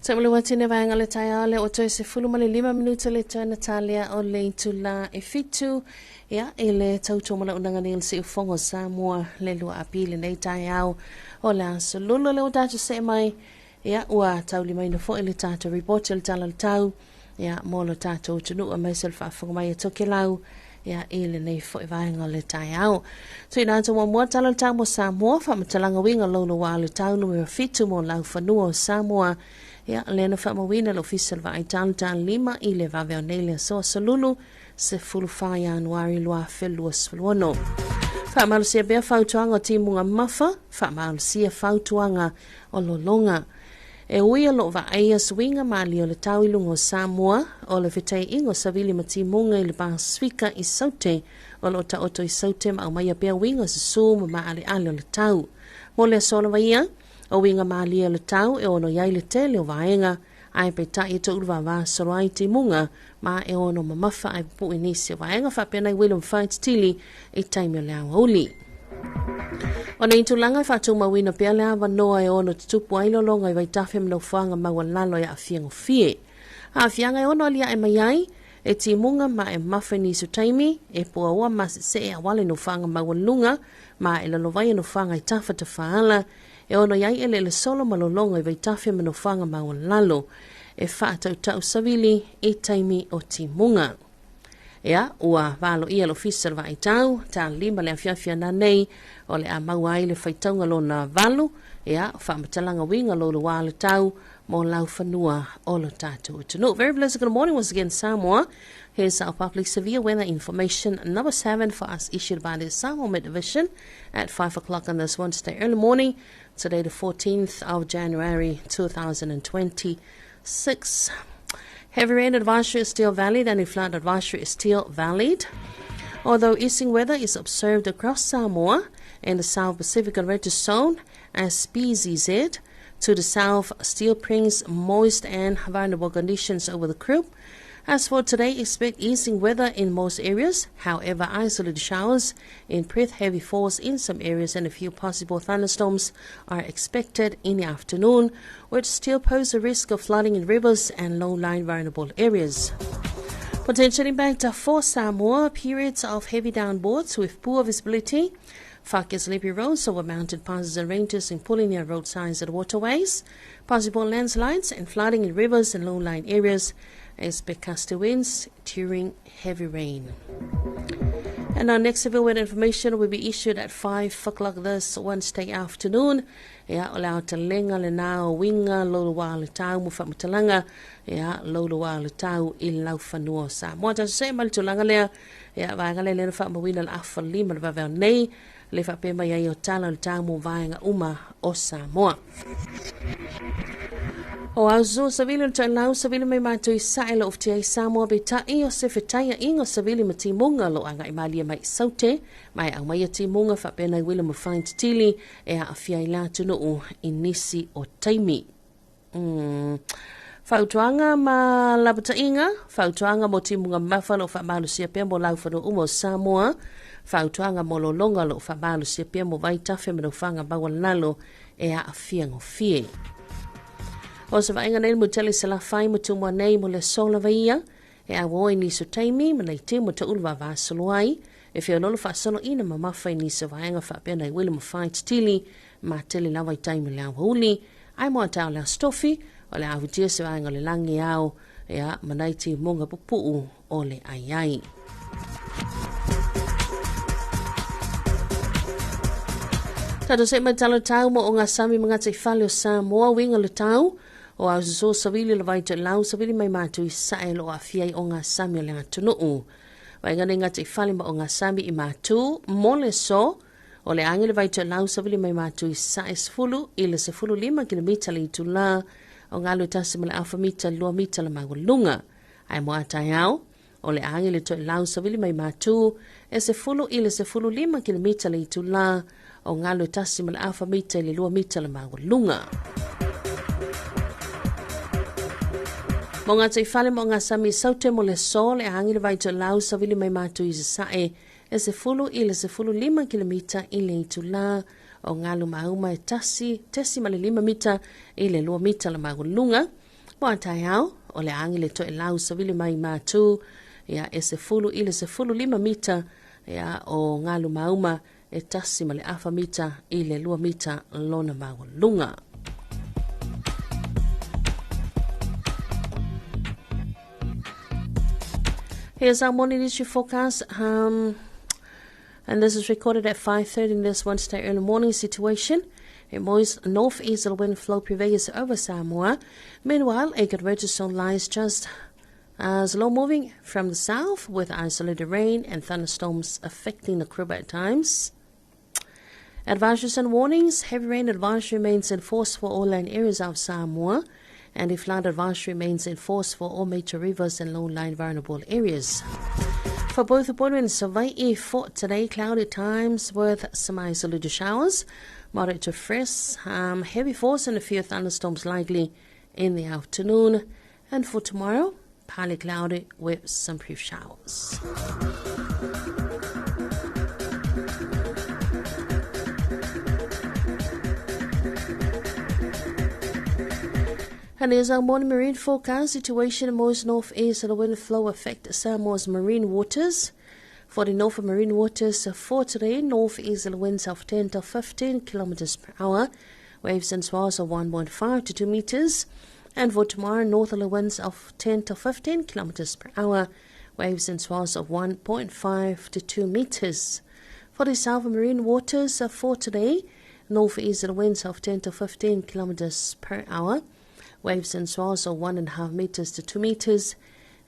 Samule watine vanga le tayale o toi se fulu male 5 minuta le tana Natalia o le tula e fitu ya ele tauto mala unanga nil se ufongo Samoa le lua apile nei tayao o la solulu le utato se mai ya ua tauli mai no fo ele tato report el tala tau ya molo tato tunu o myself afongo mai toke lau ya ele nei fo vanga le tayao so ina to mo tala tau mo Samoa fa matalanga winga lolo wa le tau no fitu mo lau fanua Samoa ya lena famawina lo official va italta 5 ile va veonele so solulu se fulfa Januari lua felus fluono fa malusia be fautuanga timunga mafa fa malusia fautuanga o lolonga e uia lo va aia swinga mali o le tawilungo Samoa o le fitei ingo savili matimunga i le Pasifika i saute o lo ta oto i saute ma mai be winga se suma ma ale ale le tau mo le solo va ia o winga malia le tau e ono yai le tele o vaenga ai pe ta i to urwa va sorai te munga ma e ono mamafa ai pu inisi o vaenga fa pena i Willem fight tili i taimi le auli. Ona intulanga fa tu mawina pe le ava noa e ono tupu ai lolonga i vaitafe mno fanga mawalalo ya afiango fie. A afianga e ono alia e mayai e ti munga ma e mafa ni su taimi e pua ua masi se e awale no fanga mawalunga ma e lalovai no fanga i tafa te faala e ono yai ele le solo malolonga i vaitafe mano fanga mawalalo e whaatau tau savili i taimi o timunga. Ea, ua valo ia lo fisar va i tau, ta 5 le afiafia na nei o le a mauai le whaitaunga lo na valo, ea, whaamatalanga winga lo le wale tau, mo lau whanua o lo tātou utunu. Very blessed good morning once again, Samoa. Here's our public severe weather information, number 7 for us, issued by the Samoa Met Division at 5 o'clock on this Wednesday early morning, today the 14th of January 2026. Heavy rain advisory is still valid and a flood advisory is still valid. Although easing weather is observed across Samoa and the South Pacific and Red Zone as PZZ, to the south still brings moist and vulnerable conditions over the group. As for today, expect easing weather in most areas. However, isolated showers in Perth, heavy falls in some areas, and a few possible thunderstorms are expected in the afternoon, which still pose a risk of flooding in rivers and low-lying vulnerable areas. Potential impact for Samoa: periods of heavy downpours with poor visibility, foggy sleepy roads over mountain passes and ranges, including near roadsides and waterways, possible landslides and flooding in rivers and low-lying areas. Expect gusty winds during heavy rain. And our next severe weather information will be issued at 5 o'clock this Wednesday afternoon. Ya ola te lenga le nao winga lolo wa le tau mu whamatalanga ya lolo wa le tau I lau whanua sa. Mua ta se mali tulanga lea ya vaenga le lena whamawina la afa 5 le vaveo nei le whapema ya I o tala le tau mu vaenga uma o Samoa. O auzo savili o tau savili mai mātou I saela of te ai Samoa be tai o se whetaya ingo savili ma timunga lo anga I malia mai saute mai au mai a timunga whapena I wila ma whain tili e a awhia I la tunu I nisi o taimi. Whautuanga ma labata inga, whautuanga mo timunga mawhalo whamalu sia pia mo lau whanu umo Samoa, whautuanga mo lolonga lo whamalu sia pia mo vaitawhi mano whanga bawalalo e a awhia ngofie. O se vaenga nei mo tele se la whai mo tumua nei mo le sola vaia, e a woi ni so taimi, ma nei te mo ta ulwa vāsolo ai, e whio nolo whaasolo ina ma mawhai ni se vaenga whapea nei wile mo whai tili, ma tele lawa I taimi le awa uli, ai mo atau le stofi, o le ahutia se vaenga le langi au, e a manai ti monga pupuu o le ai. Tato se mai talo tau mo o ngā sami mga te whale o Samoa winga le tau, O au so savili le vai te lau savili mai mātu I sae lo a fiai o ngā sami o le ngā tunuu. Wai ngane ngā te whale ma o ngā sami I mātu, mole so, o le angele vai te lau savili mai mātu I sae sefulu, I le sefulu 5 kilometer le itu la, o ngā lu tasi ma le alfa mita 2 mita le magulunga. Ai mo atai au, o le angele to lau savili mai mātu, e sefulu I le sefulu 5 kilometer le itu la, o ngā lu tasi ma le alfa mita le 2 mita le magulunga. Mo ngā te whale mo ngā sami saute mo le so le hangi le vai to lau savili mai mātu I sae e sefulu I le sefulu 5 kilometer I le itu la o ngā lu mauma e tesi ma le 5 mita I le 2 mita le magulunga. Mo atai au, o le hangi le to e lau savili mai mātu ia e sefulu I le sefulu 5 mita ia o ngā lu mauma e tasi ma le alfa mita I le 2 mita lona magulunga. Here's our morning issue forecast, and this is recorded at 5:30 in this Wednesday early morning situation. A moist northeasterly wind flow prevails over Samoa. Meanwhile, a convergent zone lies just slow moving from the south with isolated rain and thunderstorms affecting the Kruger at times. Advisories and warnings. Heavy rain advisory remains in force for all land areas of Samoa. And a flood advisory remains in force for all major rivers and low-lying vulnerable areas. For both appointments, Hawaii for today, cloudy times with some isolated showers, moderate to fresh, heavy force and a few thunderstorms likely in the afternoon. And for tomorrow, partly cloudy with some brief showers. And here's our morning marine forecast situation. Most northeast of the wind flow affect Samoa's marine waters. For the north of marine waters, for today, northeasterly winds of 10 to 15 kilometers per hour, waves and swells of 1.5 to 2 meters. And for tomorrow, northerly winds of 10 to 15 kilometers per hour, waves and swells of 1.5 to 2 meters. For the south of marine waters, for today, northeasterly winds of 10 to 15 kilometers per hour, waves and swells of 1.5 meters to 2 meters.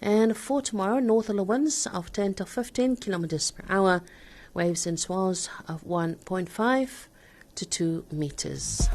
And for tomorrow, northerly winds of 10 to 15 kilometers per hour, waves and swells of 1.5 to 2 meters.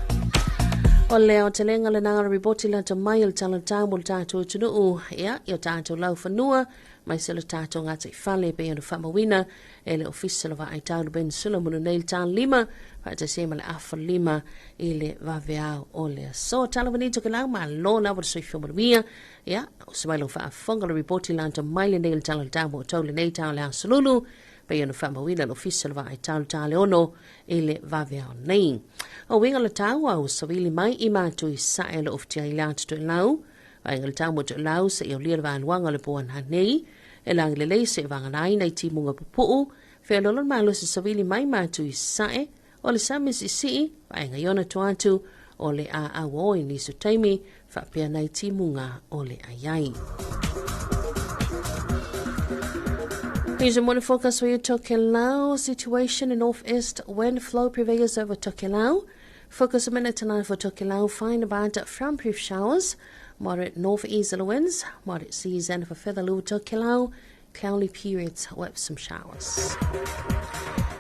O leo te lenga le nanga riboti la te mai il tala tāmul tātou tunuu, ia, i o tātou lau whanua, mai sila tātou ngā te whale pe anu whamawina, e le ofisa la wa ai tālu ben sula munu neil tān lima, pa te sema le afa lima i le waweau o lea. So, tala wanito ke lau, ma lona wada soi whiumaruia, ia, o se mai lo wha whonga le riboti la te mai le neil tala tāmu o tau le nei tāu le asalulu, pe anu whamawina le ofisa la wa ai tālu tāle ono, i le waweau nei. O winga le tau au sawili mai I mātu I sae le oftia I lātu tu lau. Winga le tau mo tu lau sa I o lia wa aluanga le buan hanei. E langi le lei se wanga nai nei ti munga pupuu. Whea lolon malo sa sawili mai mātu I sae. O le samis I sii. Winga iona tu atu. O le a awo I nisu taimi. Whapea nei ti munga o le ayai. Here's a morning forecast for your Tokelau situation in northeast wind flow prevails over Tokelau. Focus a minute tonight for Tokelau. Find about from brief showers, moderate northeasterly winds, moderate seas, and for further low Tokelau, cloudy periods with some showers.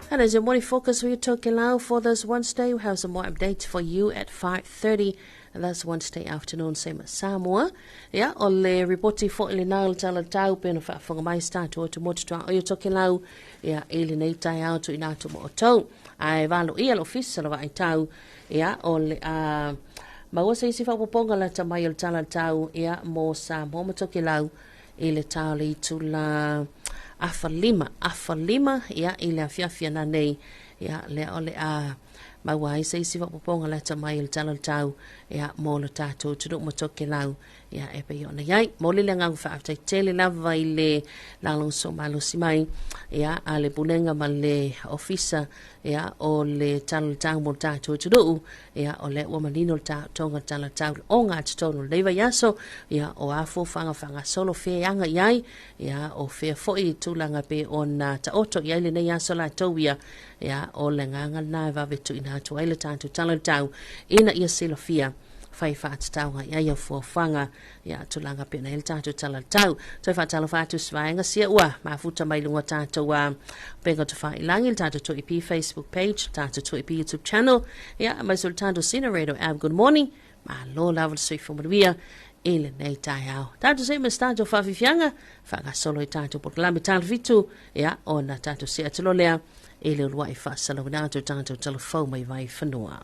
And as your morning focus for your Tokelau for this Wednesday, we have some more updates for you at 5:30. And that's Wednesday afternoon, same as Samoa. Yeah, o le reporti fo ili nao tala tau pena whaafonga mai statu o tu motu tua o yo Tokelau. Yeah, ili nei tai au tu inatu mo o tau. Ai valo ia lo fisa la vai tau. Yeah, o le maua sa isi whapoponga la ta mai o tala tau. Yeah, mo Samoa mo Tokelau. Ile tau li tu la afa lima. Yeah, ile afiafia na nei. Yeah, le o le Mawai sa isi whapoponga la ta mai il tala tau ia mo le tātou tuduk mo Tokelau ia e pe iona iai mo le ngang whaaftai tele lava I le lalong so malo si mai ia a le punenga ma le ofisa ia o le tala tau mo tātou tuduk ia o le wamanino tonga tala tau o ngā titono leiva yaso ia o afo whanga solo whea anga iai ia o whea foi tūlanga pe o nā ta oto iai le nei yaso la tauia ia o le nganga nai vavetu ina tu aile tātou tala tau ina ia silofia fai whaatataunga ia fuafanga ia tulanga pena il tātou talatau. Toi whaatalo whaatu swaenga sia ua mafuta mai lunga tātou penga tu whailangi il tātou tuipi Facebook page, tātou tuipi YouTube channel. Ia mai sul tātou sina radio ab good morning. Ma lo lawa sui fumaruia ele nei tai au. Tātou se mas tātou whawhiwhianga whakasolo i tātou pokalami tālvitu ia ona tātou se atalolea ele ulua i whaasalo nātou tātou talafau mai vai whanua.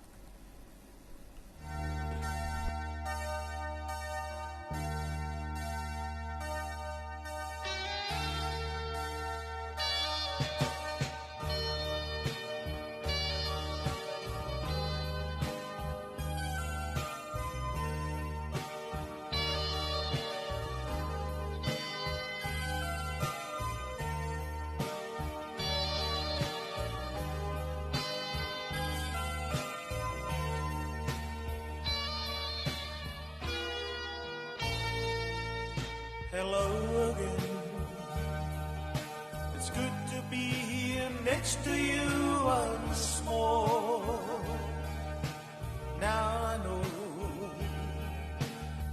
Hello again. It's good to be here next to you once more. Now I know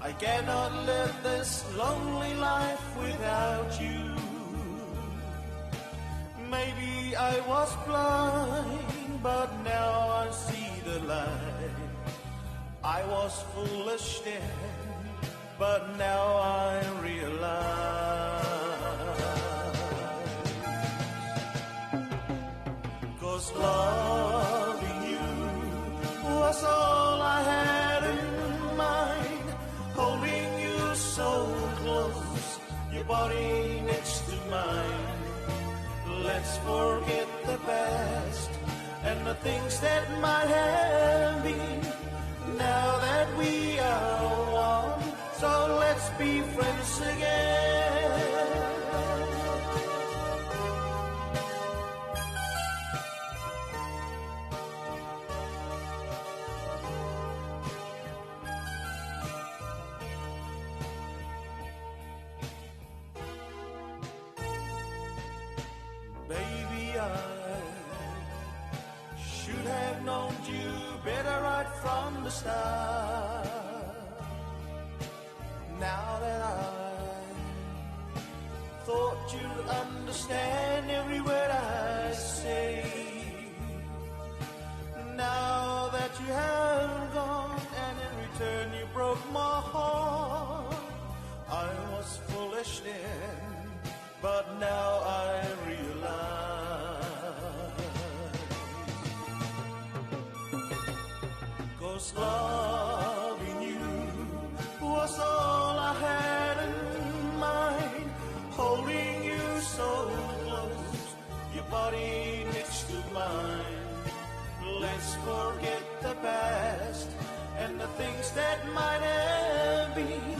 I cannot live this lonely life without you. Maybe I was blind, but now I see the light. I was foolish then, but now I realize. 'Cause loving you was all I had in mind. Holding you so close, your body next to mine. Let's forget the past and the things that might have been. Now that we are one, so let's be friends again. Baby, I should have known you better right from the start. Now that I thought you'd understand every word I say. Now that you have gone and in return you broke my heart. I was foolish then, but now I realize. 'Cause loving you was all I had in mind. Holding you so close, your body next to mine. Let's forget the past and the things that might have been.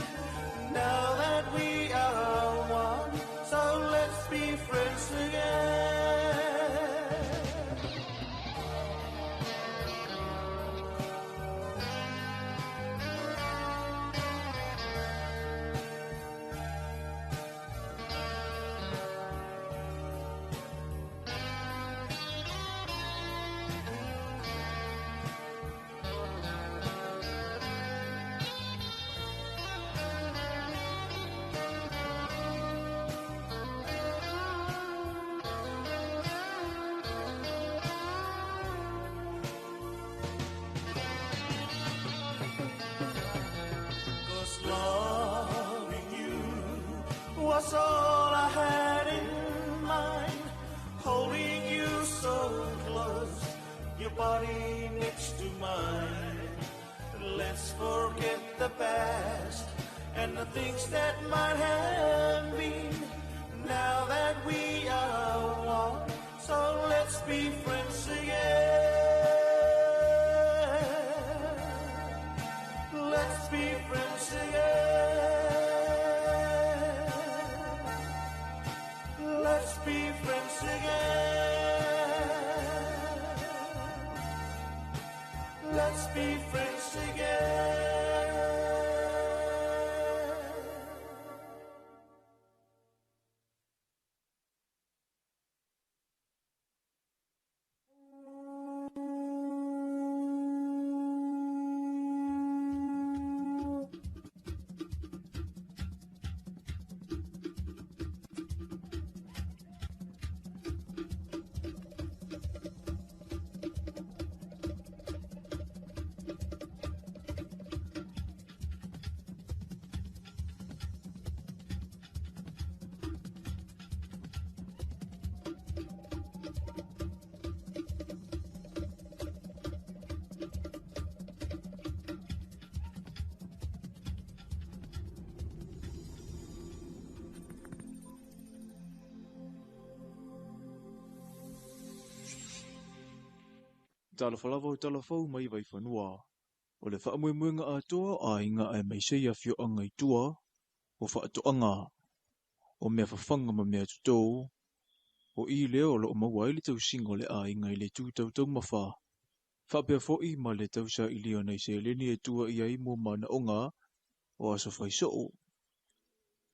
Now that we are one, so let's be friends again. Loving you was all I had in mind. Holding you so close, your body next to mine. Let's forget the past and the things that might have been. Now that we are one, so let's be friends again. Let's be friends again. Let's be friends again. Let's be friends again. Talofa lava o talafau mai vai whanua. O le whaamui atua a inga e meiseia fio anga I tua, o whaatoanga, o mea whawhanga ma mea tutou, o I leo lo o mawai le tau singo le a inga I le tūtau mawha. Whapea fōi ma le tau sa I leo nei se leni e tua I ai mo mana onga, o aso whai soo.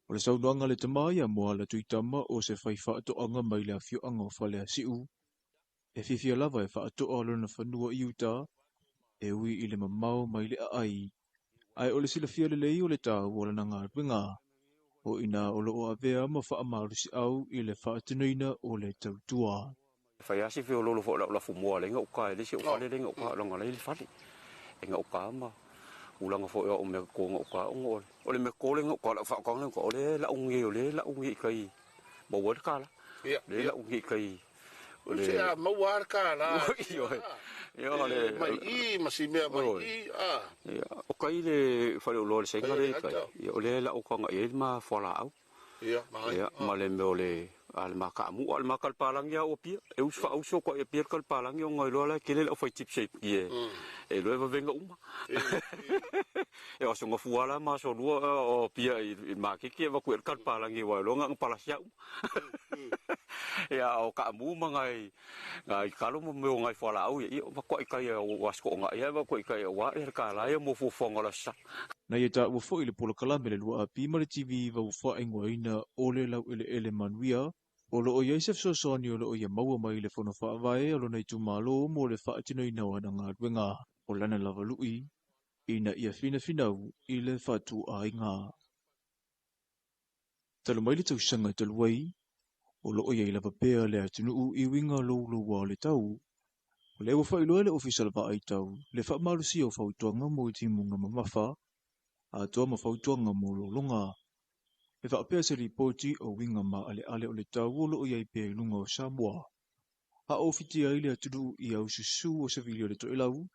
O le saunoanga le tamaya mo ala tuitama o se whai whaatoanga mai le fio anga o whalea siu. E whiwhia lava e whaatoa lona whanua I uta, e ui I le mamau mai le ai. Ai o le sila fia le lei o le tau o le nanga winga. O ina o lo o avea ma wha amarusi au I le whaatinoina o le tautua. Fai asi fio lolo fo la Samoa le nga uka le se uka le nga uka longa le fali. E nga uka ma ulanga fo o me ko nga uka o le me ko le nga uka la fa ko o le la ungi o le la ungi kai. Mo wor kala. Le la ungi kai. O le mo war kala. Yo le mai I masime mai I o kai le fa lo le senga le kai. O le la uka nga e ma fola au. Ya ma le me o le al makamu al makal palang ya opia e usfa uso ko e pier kal palang yo ngoi lo la kele la foi tip shape ye e lo va venga uma e o songa fuala ma so lo o pia I ma ke va ko kal palang ye wa lo ngang pala sia ya o ka mu ma ngai kalo mo me ngai fola au ye va ko kai was ko ngai ya va ko kai wa e ka la ye mo fu fonga la sa Na ia ta ua fo I le polo kalame le lua api ma le TV va ufa ingwa ina o le lau ele manuia, o lo o Iesef Sosoni o lo o ia maua mai le fono wha avae o lo nei tu malo mo le wha atino ina o na ngā ruenga o lana lava lui, ina ia fina finau I le whatu a inga. Talo mai le tau sanga talo wai, o lo o ia I lava pēa le atinu u I winga lo wa le tau, o le ua wha iloa le ofisal va ai tau, le wha malusi o whautuanga mo I timunga mamafa, a toa mawhautuanga mo longa. E whaapea se ripoti o winga ma ale o le tau o lo o iai pia lunga o Samoa. A o fiti ai le aturu I au susu o savili o le toilau,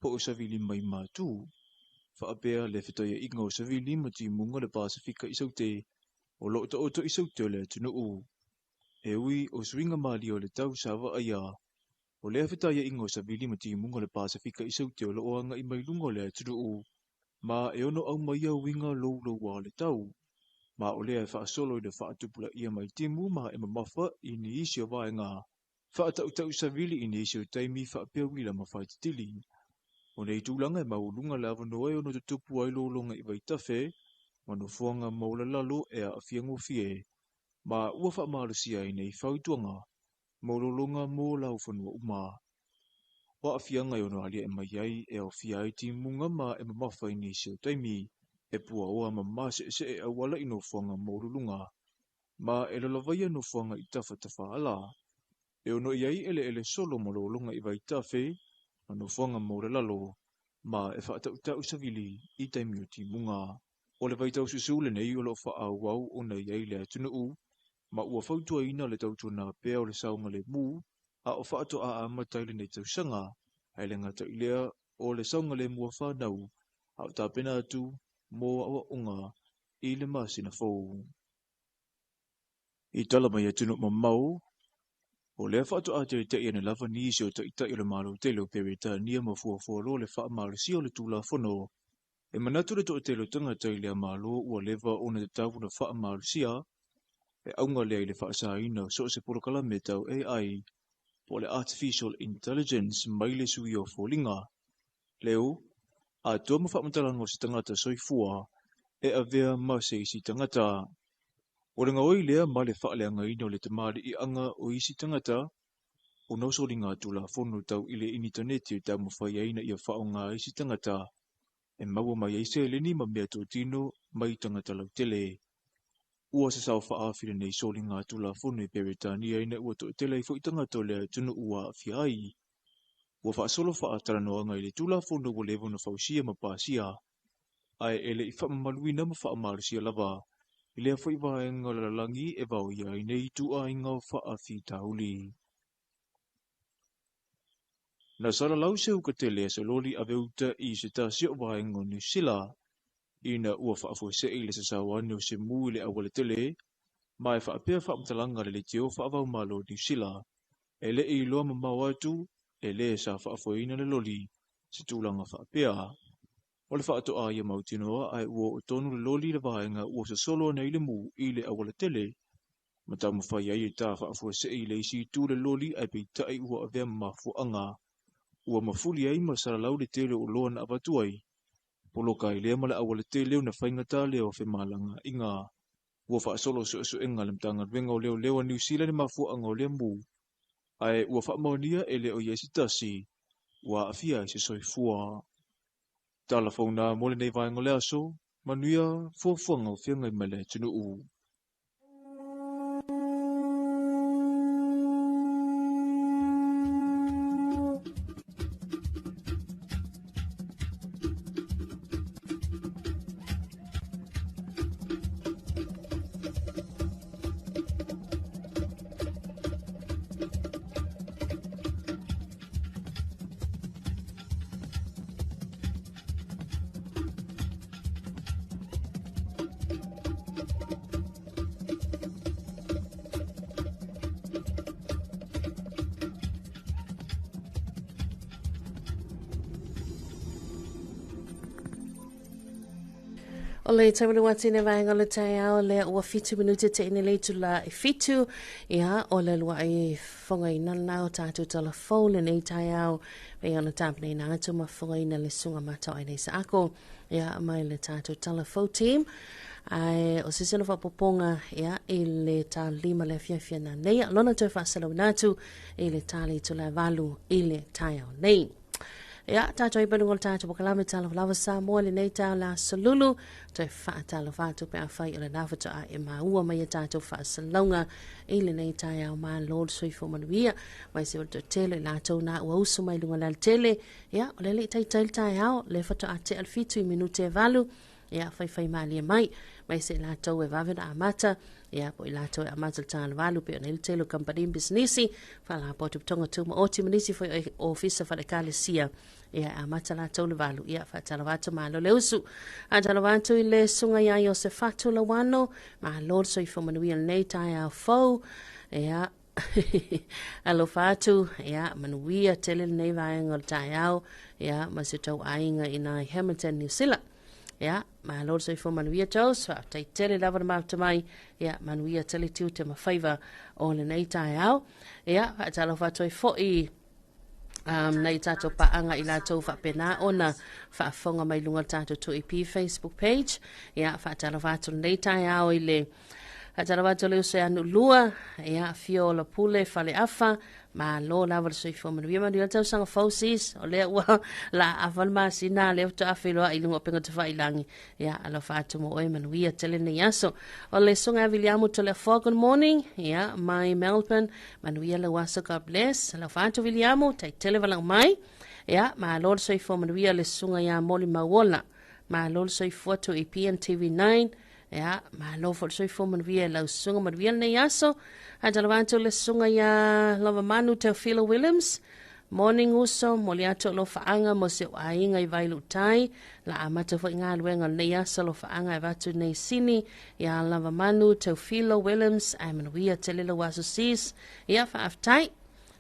po o savili mai mātū. Whaapea le whitoia inga o savili ma timunga le Pasifika isaute, o lo o isaute le atunu u. E ui o swinga mali o le tau sawa aia. O le whitoia inga o savili ma timunga le Pasifika isaute o lo o anga I mai lunga le atunu u. Ma e ono au mai au winga lo wa le tau. Ma o lea e whaasolo I le whaatupula ia mai timu ma e mamafa I ni isi o vaenga. Whaatau savili I ni isi o taimi whaapea wila ma whaititili. O nei tūlanga e maulunga le avanoe ono te tupu ai lolonga I waitafe, manu fuanga maula lalo e a afiango fie. Ma ua whaamarusia I nei whautuanga, maulolonga mō lau whanua uma. Wa afianga ono alia e mai ai e o fia I timunga ma e mamafa I ni isi o taimi, e pua oa ma se e awala ino fuanga maululunga. Ma e lalawaya no fuanga I tafa ala. E ono iai ele solo maululunga I waitafe, no fuanga maulalo, ma e whaatau savili I taimi o timunga. O le waitau susule nei o lo wha wau o na iai le atunu u, ma ua whautua ina le tautua na pea o le saunga le mu, a o whaato a amatai le nei tausanga, ai le ngata ilea o le saunga le mua whanau, a o tāpena atu, mō awa unga I le masina fōu. I tala mai atunu mamau, o lea whaato a te te iana lava ni isi o ta ita I le malo telo perita nia mafua lo le wha marisi o le tula whono. E manatu le to telo tangata I lea malo ua leva o na te tawu na wha marisia, e aunga lea I le wha saina so se porokala me tau AI, po le Artificial Intelligence mai le sui o fōlinga. Leo, a tua mawhamatalanga o se tangata soifua, e avea ma se isi tangata. O le ngaoi lea ma le whaaleanga ina o le tamari I anga o isi tangata, o nausori ngā tula whono tau I le initaneti o tau mawhai aina I a whao ngā isi tangata, e maua mai eise leni ma mea tō tino mai tangata lau tele. Ua se sao whaafire nei sori ngā tula whono I Peritania ina ua tō tele I fo I tangata lea tunu ua awhiai. Ua whaasolo whaataranoanga I le tula whono wa levo na whausia ma pāsia, ai ele I whaamaluina ma whaamarusia lava, I lea whai vaenga lalangi e vau ia I nei tu a inga whaafi tauli. Na sala lau se uka tele se loli aveuta I se tasio vaenga New Zealand, ina ua whaafo se I le se sawane o se mui le awale tele, ma e whaapea whaamtalanga le teo whaavau malo New Zealand, e le I loa mamau atu, e le sa whaafoina le loli se tūlanga whaapea. O le whaatoa ia mautinoa ai ua o tonu le loli le vaenga ua sa solo nei le mu i le awala tele. Ma tau mawhai ai e tā whaafua se i le isi tū le loli ai pei tai ua a vea mafuanga. Ua mafuli ai ma saralau le tele o loa na apatuai. Poloka i lea ma le awala tele o na whaingata leo fe malanga inga. Ua whaasolo so enga le mtanga venga o leo lewa New Zealand mafuanga o lea mu. Ai ua whaamaunia e leo iesi tasi. Ua afia i se soifua. Talafona mole nei vaenga le aso. Manuia fuafuanga o whianga i mele tunu u. O le taimana wati ne vaenga le tai au le ua fitu minute te ine leitu la e fitu ia o le lua i whonga i nana o tātou talafou le nei tai au pe ana tāpana i nā atu ma whonga ina le sunga matau ai nei sa ako ia mai le tātou talafou team ai o sisena whapoponga ia i le tā lima le fiafia na nei alona tau whasalau nātu i le tāli tu la valu i le tai au nei. Ia, tātou i panungol tātou pakalame Talofa Samoa le nei tau la salulu toi wha Talofa tu pe a whai o le nawhata a e maua mai a tātou wha salonga i le nei tai au maa Lord soifo manuia mai se wato tele la tau na ua usu mai lunga la tele ia, o le le tai tai au le whato a te alfitu i minute e valu ia, whai maali e mai se la tau e vavena a mata ia, po i la tau e a mata le tāna valu pe o nei telo company businessi whala potu tonga tuma o ti manisi whai o ofisa whale kale sia ia a mata la tau le valu ia whatala watu malo le usu a tala watu i le sunga ia i o se fatu la wano ma Lord soifo manuia nei tai au fau ia alo fatu ia manuia tele nei vaenga tai au ia ma se tau ainga ina Hamilton New Zealand ia ma Lord soifo manuia tau so tai tele lava ma mai ia manuia tele tiu te mawhaiva o le nei tai au ia whatala watu i fo i nei tātou paanga i lātou whapena ona whaafonga mai lunga tātou tu IP Facebook page ia whaatala wātou nei tai au i le whaatala wātou leo se anu lua ia fio la pule whale afa ma lo lawa le soifo manuia manuia tau sanga fausis o lea ua la awal maasina leo to awhiloa i lunga penga te whailangi ia ala whātou mo oe manuia tele nei aso o le sunga aviliamu to le 4 good morning ia mai Melbourne manuia le wasa God bless ala whātou viliamu tai tele walang mai ia ma lo le soifo manuia le sunga ia moli mawola ma lo le soifo to EPN TV9 ia ma lo fo soifo manuia lau sunga manuia nei aso Adalavanto le sunga ya lava manu Teofilo Williams. Morning uso, moliato lo faanga mo se ainga I vailu tai. La amata fo inga luenga leia sa lo faanga I vatu nei sini. Ya lava manu Teofilo Williams. Ai manuia tele lo waso sis. Ia fa aftai.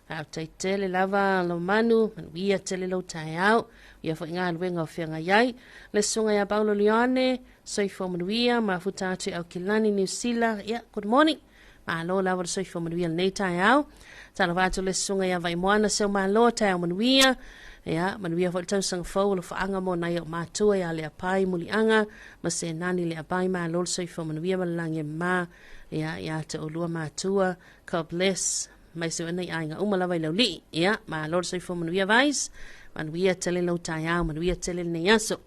Aftai tele lava lo manu. Manuia tele lo tai au. Ia fo inga luenga o fianga yai. Le sunga ya Paulo Leone. Soifo manuia. Mafutatu au Kilani New Zealand. Ia, good morning. Malo la war soifo manuia nei tai au. Tala watu le sunga ya vai moana seu malo tai au manuia. Ia, manuia fo tau sang fau lo faanga mo na ia matua ya le apai muli anga. Ma se nani le apai malo le soifo manuia malange ma. Ia te olua matua. God bless. Mai se wana ia inga umala vai lau li. Ia, malo le soifo manuia vais. Manuia tele lau tai au. Manuia tele nei aso.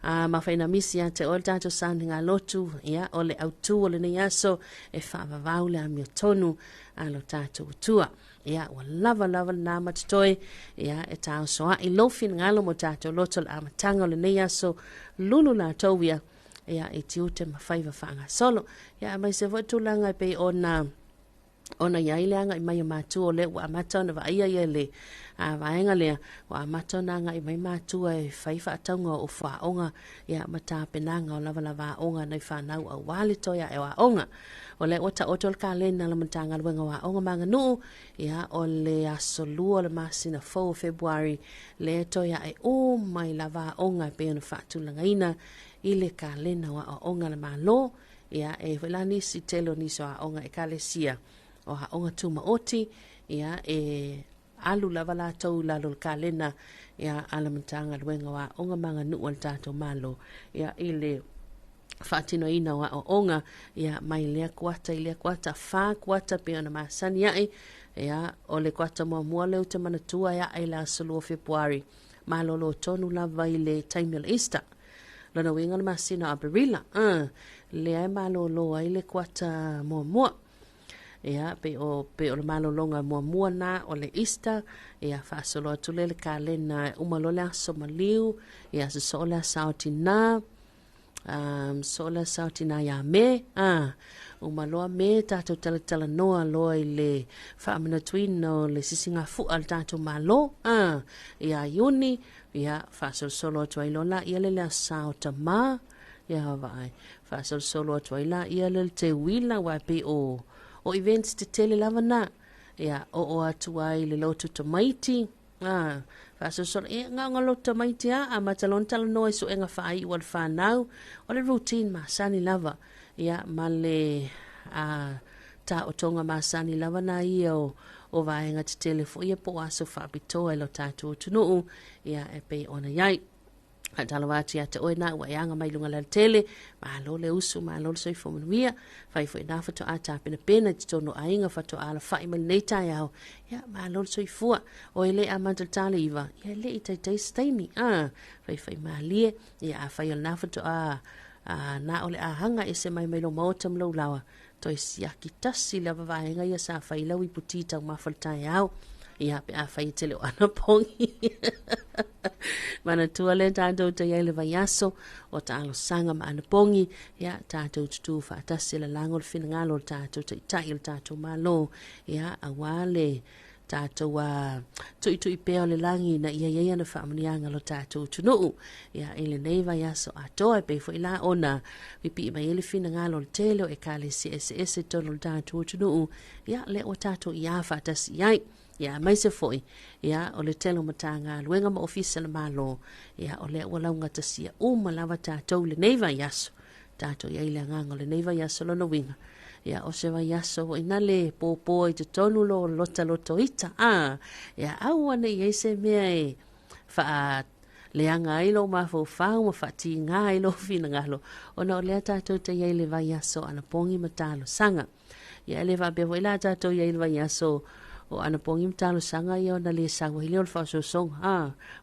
Ma faina misi ya te ol tato sani ngā lotu ia ole autu ole nei aso e whaavavau le amio tonu alo tato utua ia wa lava na matutoi ia e tau soa I lofin ngalo mo tato loto la amatanga ole nei aso lulu la tauia ia e tiute mawhaiva whaanga solo ia mai se watulanga pe ona iaileanga I mai mātua o le wa amatana wa ia le vaenga lea wa amatana nga I mai mātua e whaifa ataunga o whaonga ia mata penanga o lava onga nei whanau a wale toia e wa onga o le ota otol ka lena la matanga wenga wa onga manganu ia o le asolua le masina fo February le to ya e o mai lava onga pe ona fatu langaina i le ka lena wa onga le malo ia e velani si telo ni so onga e kalesia o ha onga tuma oti ia e alu lava la tau la lo ka lena ia ala matanga wenga wa onga manganu o tato malo ia ile fatino ina wa onga ia mai lea kuata fa kuata pe ona masani ai ia ole kuata mo le uta manatua ia ai la solo February malolo tonu lava ile time Easter lana winga na masina aberila le ai malolo ai le kuata mo ia pe o le malolonga mo na o le Easter ia fa solo tule le kalena umalola somaliu ia so la sautina sola sautina ya me umaloa me tato tala noa loa ile whaamina tuino le sisinga fu al tato malo ia yuni ia whaasol solo tuailola ia le sauta ma ia vai whaasol solo tuaila ia le te wila wapi o events te tele lavana ia o atuai le lotu tamaiti faso so nga lo tamaiti a matalon tala no so nga fai wal fa now o le routine ma sani lava ia male ta otonga ma sani lava na io o vai nga te telefo ia po aso fa bito e lo tatu tunu ia e pe ona yai Talawati ate oina wa yanga mai lunga la tele ma lo le usu ma lo so fo mia fai fo ina fa to ata pena tono ainga fa to ala fai mal neta ya ma lo so fu o ile amantal taliva ya le ite staimi fai ma lie ya fai na fa to na ole hanga ese mai lo motam lo lawa to isia kitasi la va nga ya sa fai la wi putita ma falta ya ia pe a fai tele ana pongi mana tuale tanto te yele vayaso o talo sanga ma ana pongi ia tato tu fa tasila langol finngalo tato te tail tato malo ia awale tato wa tu pe le langi na ia na famnianga lo tato tunu ia ele neva yaso ato pe fo ila ona pipi mai ele finngalo telo e kale ss tono tato tunu ia le o tato ia fa tas yai ia mai se foi ia o le telo matanga luenga ma ofisa na malo ia o le wala nga tasia lava tatou le neiva yaso tatou ia ile nganga le neiva yaso lo no winga ia o se va yaso ina le popo i te tonu lo lota ita ia au ane ia se mea e fa le anga ilo ma fo fa ma fa ti nga ilo fina ngalo ona o le tatou te ia ile va yaso ana pongi matalo sanga ia le va be voila tatou ia ile va yaso o ana pongi mtalo sanga yo na le sawa hili ol fa so song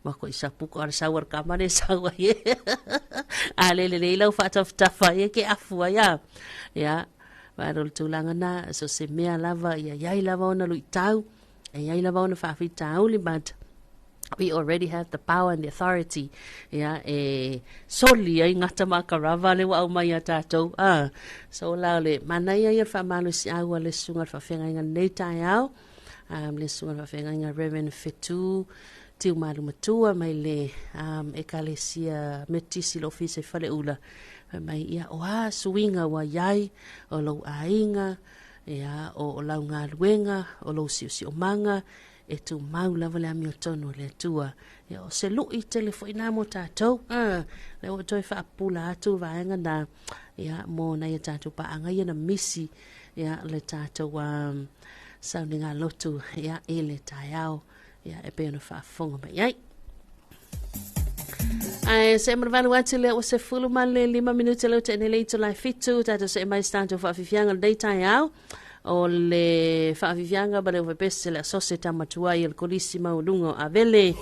ma ko isa puko ar sawar kamane sawa ye ale le lau fa tafa ye ke afua ya varol tulanga na so se mea lava ya lava ona lu tau ya lava ona fa fi tau li but we already have the power and the authority soli ai ngata makarava le wa mai tatou so la le manai ia fa malu si agua le sunga fa fenga nga neta yao le sunga fa fenga nga Reverend Fetu tiu malu matua mai le ekalesia metisi lo fise fale ula mai ia oa suinga wa yai o lo ainga ia o lau ngā luenga o lo si o manga e tu mau lava le ami o tono le tua ia o se lui telefo ina mo tātou le o toi whaapula atu vaenga na ia mo na ia tātou paanga ia na misi ia le tātou sauni ngā lotu ia e le taiao ia e peona whaafonga mai ai se marvalu atu le o se fulu ma le 5 minuta leo te ene leito lai fitu tātou se mai tātou whaafifianga le taiao o le whaafifianga ba le whapese le asose tamatua i el kolisi maulungo a vele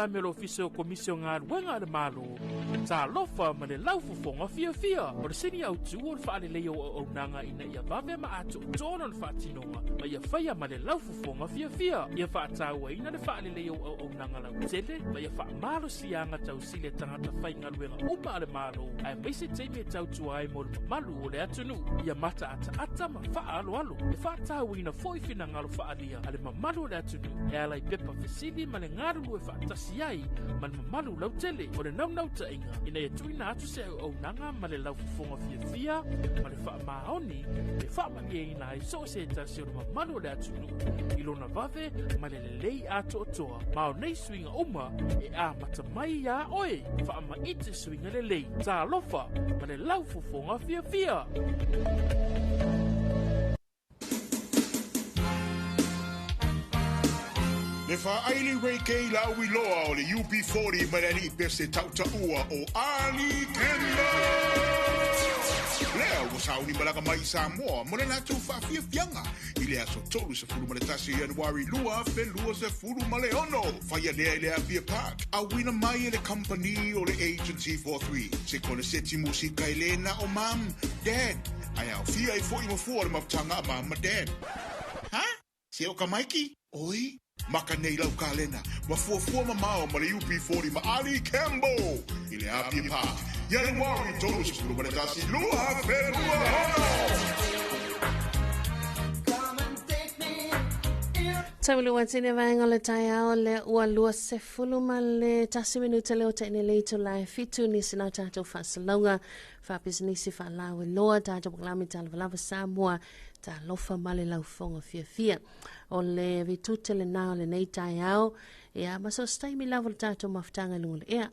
la me lo fiso komisio ngā ruenga de malo. Talofa ma le laufufonga fia. O le sini au tu o le whaale leo o nanga ina ia vave ma ato tōna le whaatinonga. Ma ia whaia ma le laufufonga fia. Ia whaataua ina le whaale leo o nanga lau tele. Ma ia wha malo sianga tau sile tangata whai ngā ruenga uma le malo. Ai meise teime tau tuai mo le malu o le atunu. Ia mata ata ma wha alo. Ia whaataua ina foifina ngalo whaalia. Ale ma malu o le atunu. E alai pepa fesili ma le ngaru e whaatasi ai. Ma le malu lau tele. O le nau ta inga. Ina e tuina atu se au nanga ma le laufufonga fia. Ma le wha maoni. Le wha mani ina e so se tasi o le malu o le atunu. Ilona vave ma le lei ato o toa. Ma o nei swinga uma e a mata mai ia oe. Wha ma ite swinga le lei. Talofa ma le laufufonga fia. Le whaaili rei kei lau I loa o le UP40 marani pese tauta ua o Ali Kemba. Lea ua sauni malaka mai Samoa, mo le natu whawhia fianga. I le aso tolu se fulu maletasi Januari lua, fe lua se fulu male ono. Whaia lea I le Avia Park. A wina mai le company o le Agency 43. Se kone seti musika I le na o mam, dad. Ai au fia I fo I mafua le mafutanga mama dad. Ha? Se o kamaiki? Oi? Maka nei lau kalena, ma fuafua mamao ma le UP40 ma Ali Campbell. I le Avia Park. Januari tolu se fulu maletasi lua, fe lua Tawili watine vaenga le taiao le ua lua se fulu ma le tasi minuta leo te ine leito lai fitu ni sina tato whasalonga whapisinisi whalawe loa tato paklami Talofa Samoa Talofa ma le laufonga fia. O le vitute le nao le nei taiao ia maso staimi lava le tato mafutanga lunga ia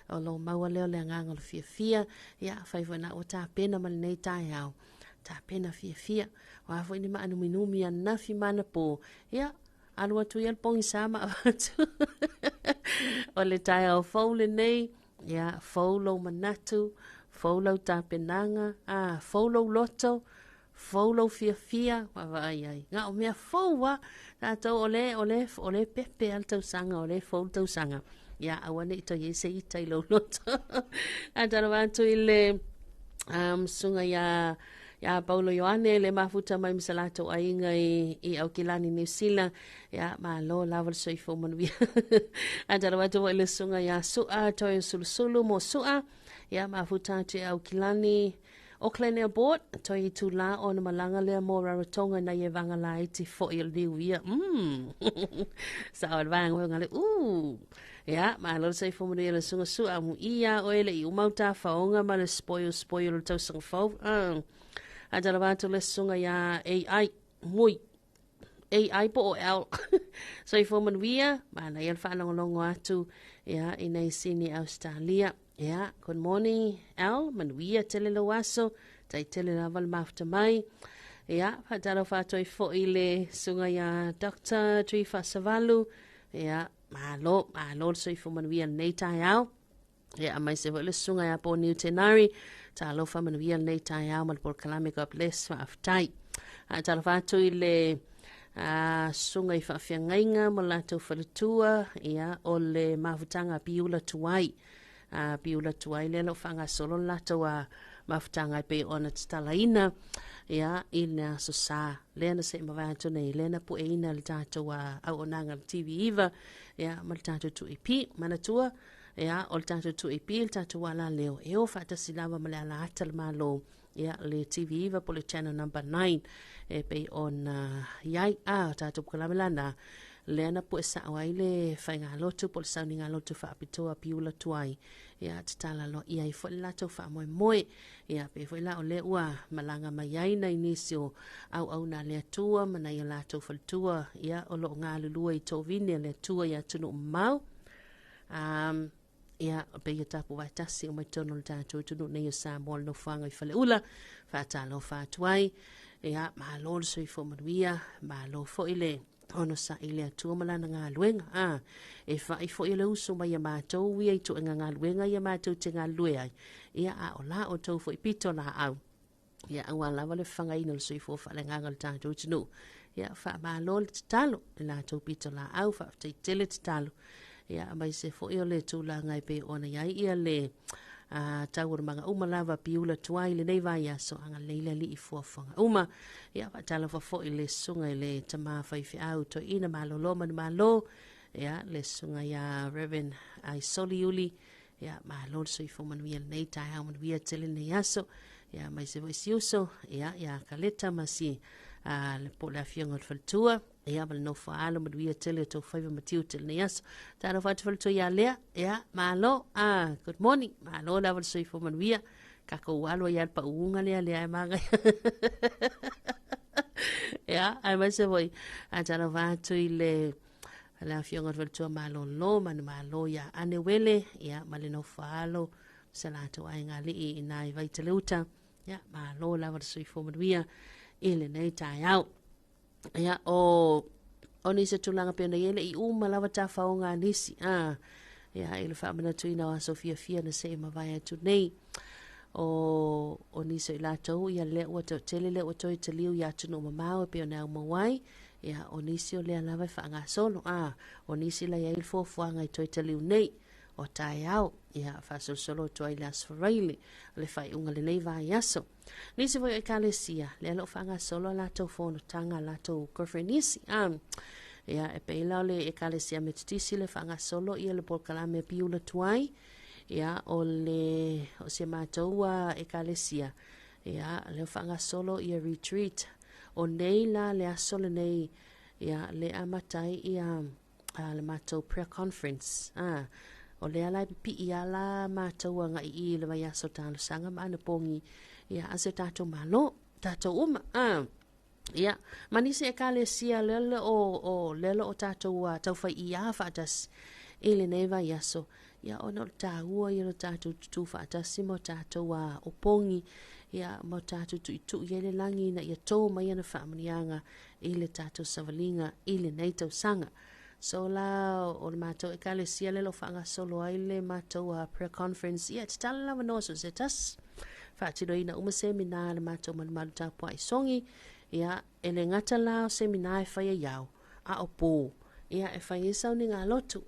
o lo maua leo le anganga le fia ia whaifona o ta pena ma le nei taiao ta pena fia wa fo ni ma anu minumi ana fi mana po ia alu atu ia pongi sama atu o le taiao fo le nei ia fo lo manatu fo lo ta penanga fo lo loto Folo fia wa ai nga o mea fowa tato ole pepe al tau sanga ole fol tau sanga ya awane ito yese ita ilo loto atara watu ile sunga ya Paulo Yohane le mafuta mai misalato ainga I Aukilani New Zealand ya ma lo laval soifo manvia atara watu ile sunga ya sua toi sulu mo sua ya mafuta te Aukilani Auckland Airport, toi tu la o na malanga lea mo Rarotonga na ye vanga la iti fo I liu ia. Sa o vanga o ngale, ya, ma lo sei fo mo le sunga sua mu ia o ele I umauta faonga ma le spoil tau sanga fo. Adala watu le sunga ya AI, mui. AI po o el. So I fo manuia, ma na yel whanong longo atu, ya, ina sini Australia. Yeah, good morning, Al. Manuia tele lo waso, tai tele la val mafta mai. Yeah, patalo fa toi fo ile sunga ya Dr. Talofa Savalu, ia malo so ifo manuia nei tai au ia mai se vole sunga ya po New Tenari Talofa manuia nei tai au mal por kalame God bless fa aftai Talofa tu ile sunga i whawhiangainga mo lātou whalatua ia o le mawhutanga piula tuai piula tuai lelo whanga solo lātou mawhutanga i pe ona titalaina ia ina so sa lena se mawātou nei lena pu e ina le tātou au onanga TV iwa ia ma le tātou tu ipi manatua ia o le tātou tu ipi le tātou wala leo e o whaatasilawa ma le ala atal malo ia le TV iwa po le channel number 9 e pe on yai tātou pukalamilana lena po e sa'awai le whainga lotu po le sauninga lotu whaapitoa piula tuai ia titala lo ia i fo la to fa moe ia pe fo la o le ua malanga mai ai na inisio au na le tua mana ia la to tua ia o lo nga lulu i to vini le tua ia tunu mau ia pe ia tapu vai tasi o mai tono le tātou tunu nei o Samoa no whanga i whale ula whaatalo whaatuai ia mahalo so i fo manuia mahalo fo ile ono sa ile atua malana ngā luenga e whai fo ile uso mai a mātou ia i to ngā luenga ia mātou te ngā lue ai ia o la o tau fo i pito la au ia awa lawa le whanga ina le so i fo whale nganga le tātou tunu ia wha mālo le talo e la tau pito la au wha te tele talo ia mai se fo i o le tū la ngai pe ona iai ia le tau manga uma lava piula tuai le nei vai aso anga leila li i fuafonga uma ia tala fo i le sunga i le tama fai au to ina malolo man malo ia le sunga ia Reverend ai Soliuli ia malo so i fo man via nei tai au man via tele nei aso ia mai se voisi uso ia kaleta masi le po la fianga faltua ia mal no faalo man via tele to faiva matiu tele nei aso tara fat faltua ia lea ia malo good morning malo la so i fo man via kako walo ia pa unga le manga ia ai mai se voi tara vatu ile la fianga faltua malo lo man malo ia ane wele ia mal no faalo salato ai ngali i nai vai teleuta ia malo la so i fo man via ile nei tai au ia o nisi tulanga pena yele i lava ta faonga nisi ia ile fa mana tuina wa Sofia fia na sei mavaya tu nei o nisi la tau ia le o tele le o toi te liu ia tunu mamao pe ona mawai ia o nisi o le lava fa nga solo o nisi la ia il fo fuanga i toi te liu nei o tai au ia fa solo toi las fraile le fai unga le nei vai aso nisi voi ekalesia le lo fa nga solo la tau fono tanga la tau girlfriendisi ia e pe la le ekalesia metitisi le fa nga solo ia le por kalame piula tuai ia o se matua ekalesia ia le fa nga solo ia retreat o nei la le asolo nei ia le amatai ia le matou prayer conference o le ala pi ia la matou nga i le vai aso talo sanga ma na pongi ia ase tatou malo tatou uma ia manise ekalesia lele o tatou tau fai ia fatas ele neva yaso ia ono taua ia tatou tu fatas mo tatou o pongi ia mo tatou tu ile langi na ia to mai na famanianga ile tatou savalinga ile nei tau sanga so la o matou ekalesia le lo fanga solo ile matou prayer conference ia tala no so setas fatino ina uma seminar le matou man tapu ai songi ia ele ngata la seminar fai yao opo ia e fai sauni nga lotu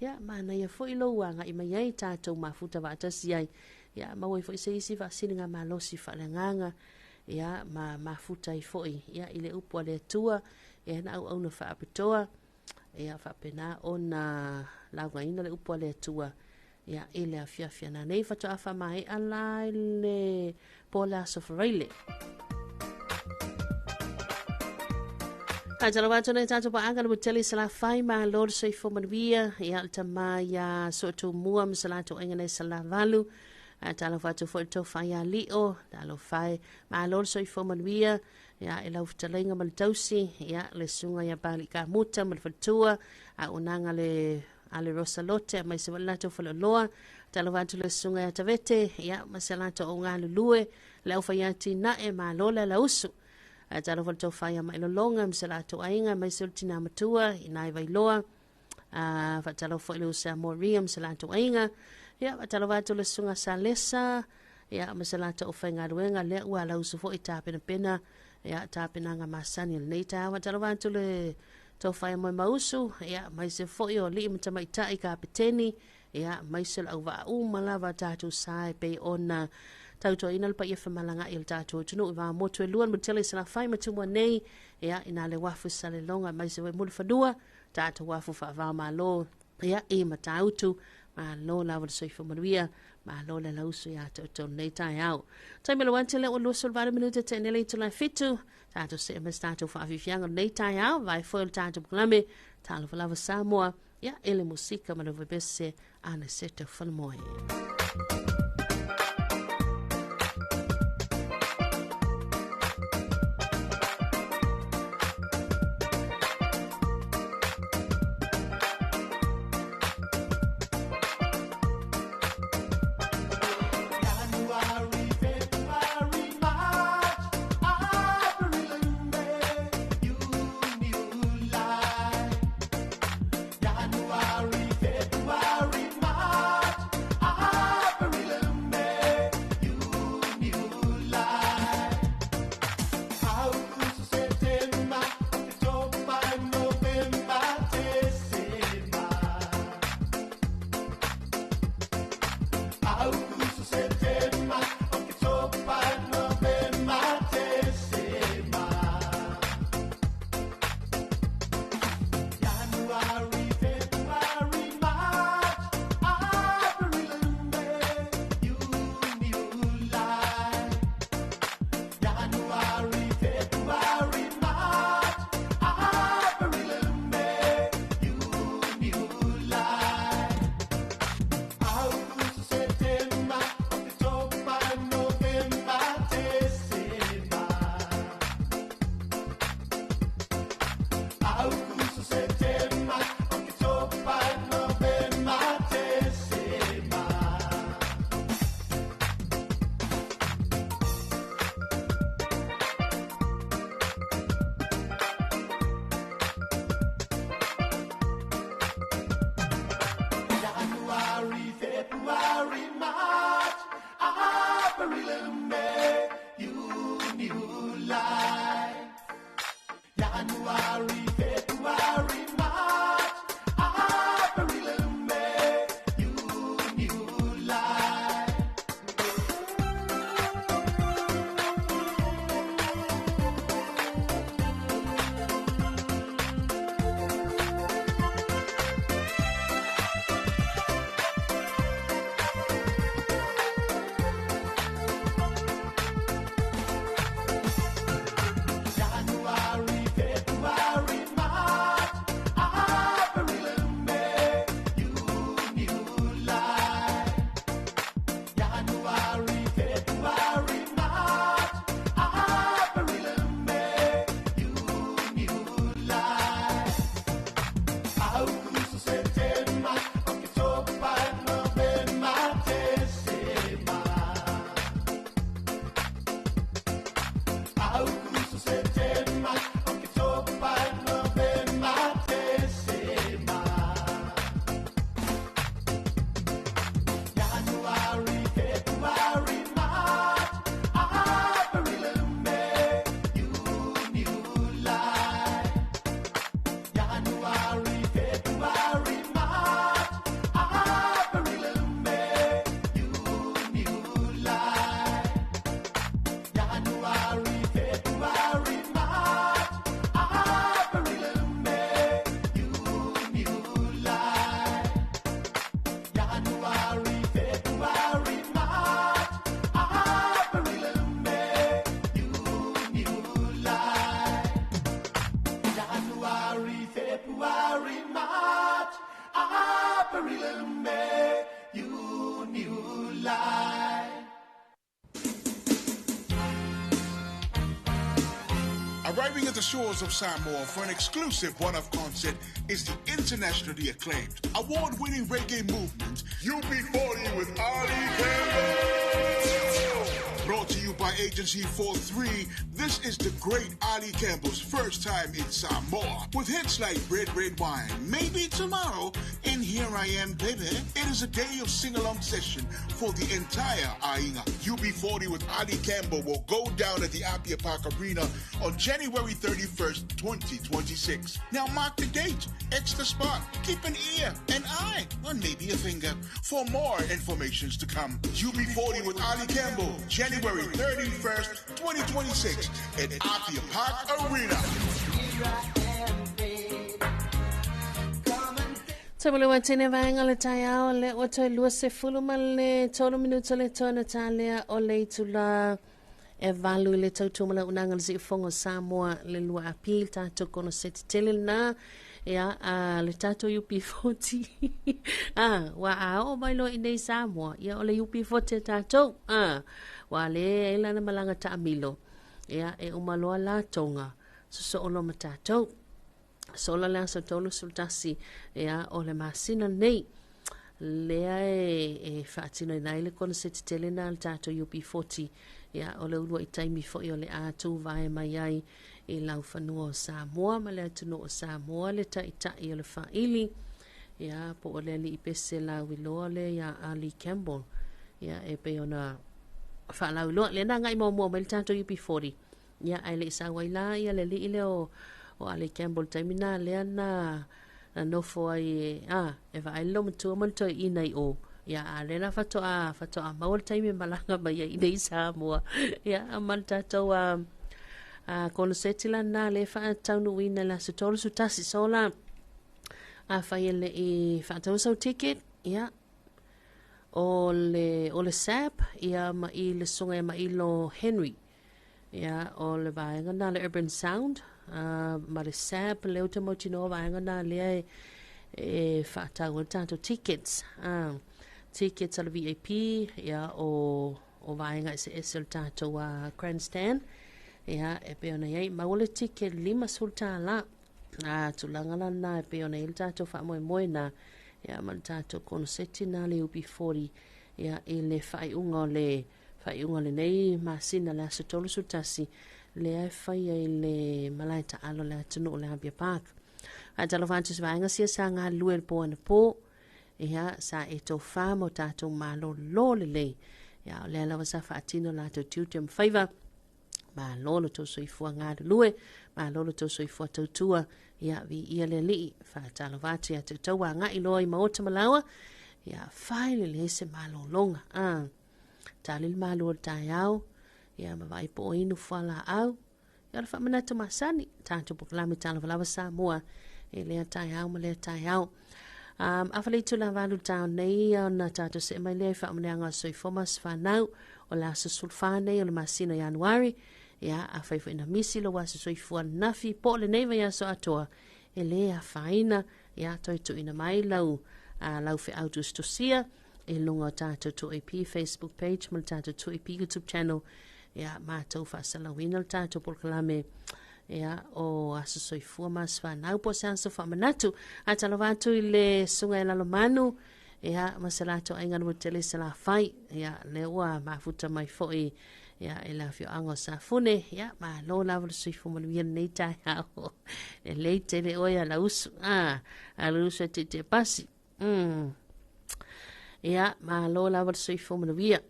ia mana ia foi lo wanga i mai ai tatou mafuta vatasi ai ia ma foi se isi va sininga malosi fa nganga ia mafuta i foi ia ile upo le tua ia na au na fa apitoa ia fa pena ona la gaina le upo le tua ia ile afia na nei fa afa mai ala le pola sofrele Ajala watu na tatu pa anga buteli sala fai ma lord so ifo manvia ia tama ya soto mua msalatu engene sala valu talo watu fo to fai alio talo fai ma lord so ifo manvia ia ila uftalenga maltausi ia le sunga ya balika muta malfatua unanga le ale rosalote mai se walato fo loa talo watu le sunga ya tavete ia masalato onga lue le ufayati na e ma lola la usu talo volto fai ma ilo longa msalato ainga mai sultina matua inai vai loa Fatalo fo ilu Samoa Riam salato ainga. Ia fatalo watu le sunga salesa. Ia masalata o whainga ruenga le ua lau sufo i tāpena pena. Ia tāpena nga masani le neita. Fatalo watu le tau whai moi mausu. Ia mai se fo i o li imata mai ta i ka peteni. Ia mai se lau wa umalawa tātu sai pe ona. Tauto ina le pa ia whamalanga i le tātou tunu i wā motu e luan mutele sila whai matumua nei ia ina le wafu sale longa mai se wai muli whanua tātou wafu wha malo ia i matautu ma lo la wala soifa manuia ma lo le lausu ia tautou nei tai au taimela wantele o luso le 20 minuta te nele i tulai fitu tātou se emas tātou wha afifianga nei tai au vai foil tātou puklame Talofa Samoa ia ele musika ma le vebese ana seta whanamoi. Arriving at the shores of Samoa for an exclusive one-off concert is the internationally acclaimed, award-winning reggae movement, UB40 with Ali Campbell. Brought to you by Agency 43, this is the great Ali Campbell's first time in Samoa. With hits like Red Red Wine, Maybe Tomorrow, and Here I Am Baby, it is a day of sing-along session for the entire Ainga. UB40 with Ali Campbell will go down at the Apia Park Arena on January 31st, 2026. Now mark the date, extra spot, keep an ear, an eye, or maybe a finger for more informations to come. UB40 with Ali Campbell, January 31st, 2026 at Apia Park Arena. Tabule watine vanga le taya le oto luase fuluma le tolo minuto le tona talia o le tula e valu le tautuma le unanga le fongo Samoa le lua apil tato kono seti tele na ya le tato UP40 wa o bailo ine Samoa ya ole UP40 tato wa le ela na malanga ta amilo ya e umaloa la tonga so ono matato sola la so tolu sultasi ya ole masina nei lea e fatina na ile kon seti tele na tato UP40 ya ole ulua itaimi fo ole atu vai mai ai e lau fanua o Samoa ma le atunu o Samoa le ta i ole faili ya po ole li ipese la wiloa le ya Ali Campbell ya e pe ona fa la wiloa le na ngai mo le tato UP40 ya ai sa waila ya le li ile o Ali Campbell taimina le na no fo ai e va ai lo mtu mo to i nei o ya le na fato a maul taimi malanga mai i nei Samoa ya amalta to kono setila na le fa taunu wina la sotolo sutasi sola fa ele e fa tau so ticket ya o le sap ya ma i le songa ma i lo Henry ya o le vaenga na le Urban Sound ma le sap le automotino vaenga na le fa tau tanto tickets tickets al VIP ya o vaenga se esel tanto grandstand ya e pe ona yai maule ticket lima sulta la tulanga la na pe ona il tato fa moi na ya man tato kono seti na le UB40 ya ele fai unga le nei masina la sotolo sutasi le fai ele malaita alo le tunu le Apia Park a Talofa Samoa sia sanga luel po na po ya sa eto fa mo tato malo lo le ya le la sa fatino la to tutem favor ma lolo to soifua ngā lue, ma lolo to soifua tautua, ia vi ia le li, fa talovati a tautaua ngā iloa i maota malawa, ia whaile le se malo longa, talil malo o tai au, ia mawai po inu whala au, ia la whamanata masani, tātou pokalami Talofa Samoa, e lea tai au, ma lea tai au. Awhale tu la walu tau nei, na tātou se mai lea whamaneanga soifomas whanau, o la susulfane o le masina Januari, ya a fai ina misi lo wasa soifua nafi po le neiva ya so atoa e le a faina ya toi tu ina mai lau fe autus to sia e lunga tato to AP Facebook page mal tato to AP YouTube channel ya ma tau fa salawina tato por kalame ya o aso soifua mas fa nau po sanso fa manatu a talovatu le sunga e lalomanu ya masalato aingan mutele sala fai ya le ua mafuta mai foi ya e la fio ango sa fune ya ma lo la vol sui fu mal bien nei tai ha e le tele oya la usu a lu se te pasi ya ma lo la vol sui fu mal via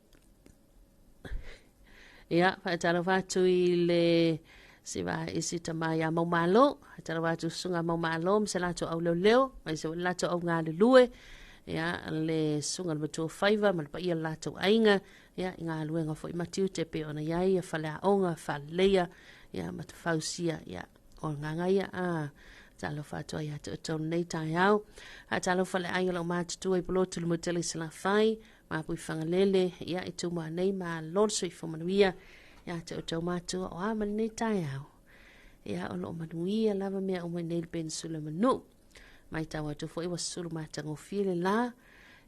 ya fa Talofa tu ile se va isita mai ya mo malo Talofa tu sunga mo malo msalato au leo mai se la to au ngale lue ya le sunga beto faiva mal pa ia la to ainga ya nga luenga foi matiu te pe ona yai fala onga falea ya matfausia ya o nganga ya Talofa to ya to nei tai au Talofa le ai lo mat tu e plotu le moteli sala fai ma pui fangalele ya itu ma nei ma lorso i fomanuia ya to matu o ama nei tai au ya o lo manuia lava me o nei pensula manu mai tawa to foi was sulu matango file la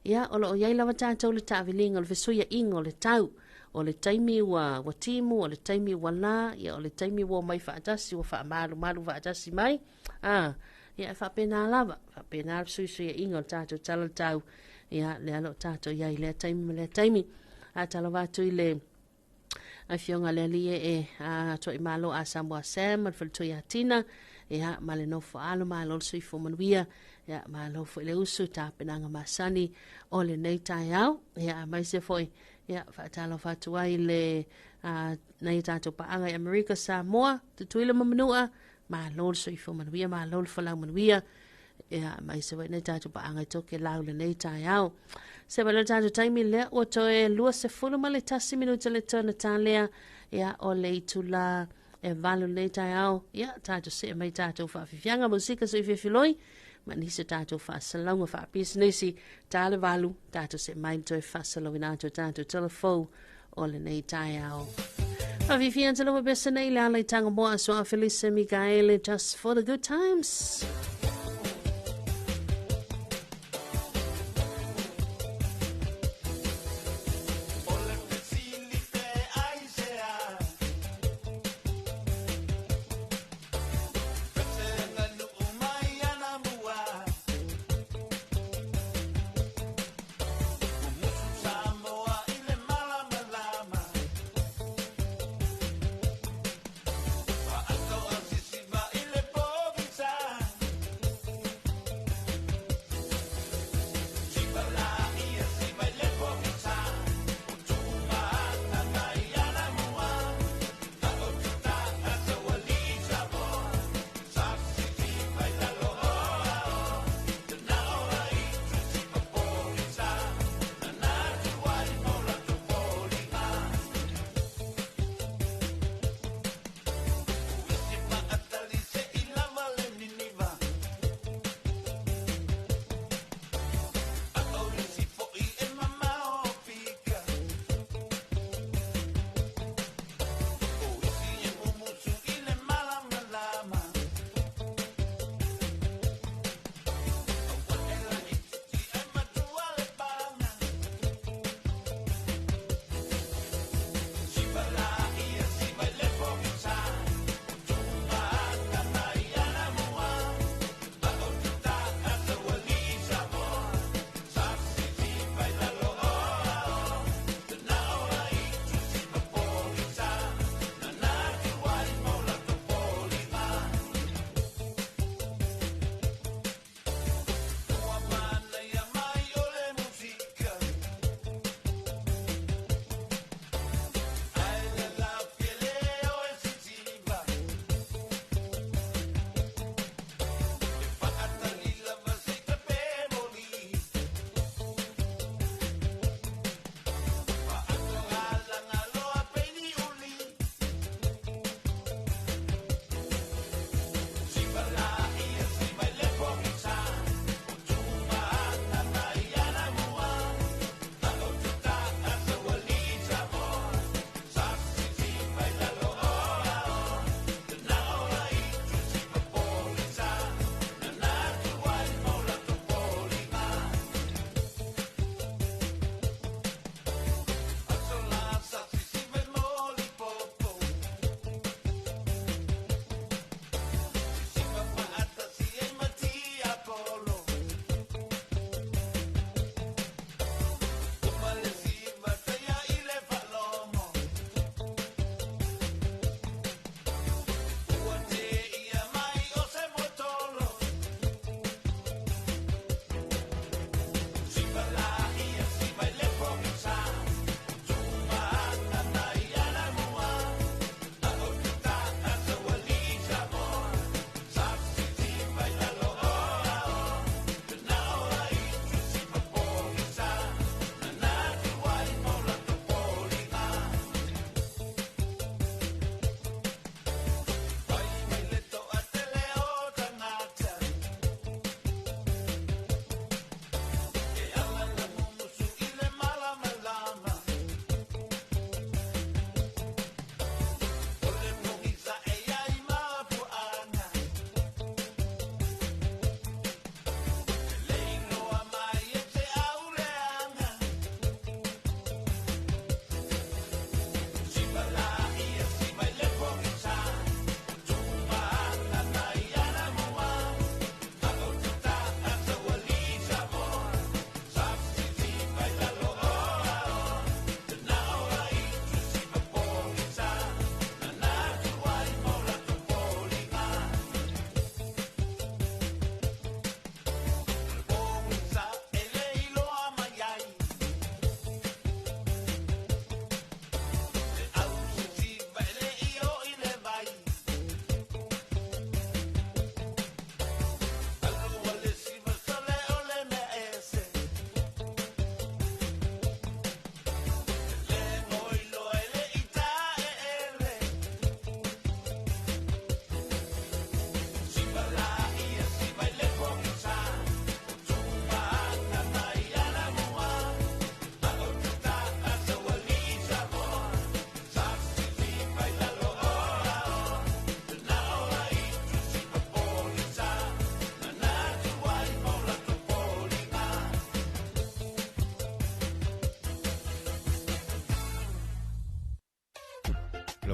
ya o lo yai lava tātou le tāwilinga o le fesoia ingo le tau o le taimi wa timu o le taimi wa la ya o le taimi wa mai whaatasi wa malu whaatasi mai ya whapena lava whapena fesoia ingo le tātou tala tau ya le alo tātou yai le taimi a Talofa tu le ai fionga le lie to i malo a Samoa Sam, al to ya tina, male no fo alo malo sui fo manuia, malo fo le usu ta penanga masani, o le nei tai au, mai se foi, fatalo fatuai le nei tato paanga i Amerika Samoa, tutuila mamanua, malo sui fo manuia, malo fo lau manuia, mai se wai nei tato paanga i toke lau le nei tai au. Se wala tato taimi lea, o toe lua se fulu ma le tasi minuta le tona talea, o le itula e valu le tai au, tato se mai tato fa fifianga musika so i fifiloi, ma nisi tato fa salonga fa businessi, tale valu, tato se mai toi fa salowinato tato telefo, o le nei tai au. Fa fifianga lo besa nei la le tanga moa so a Felice Mikaele, just for the good times.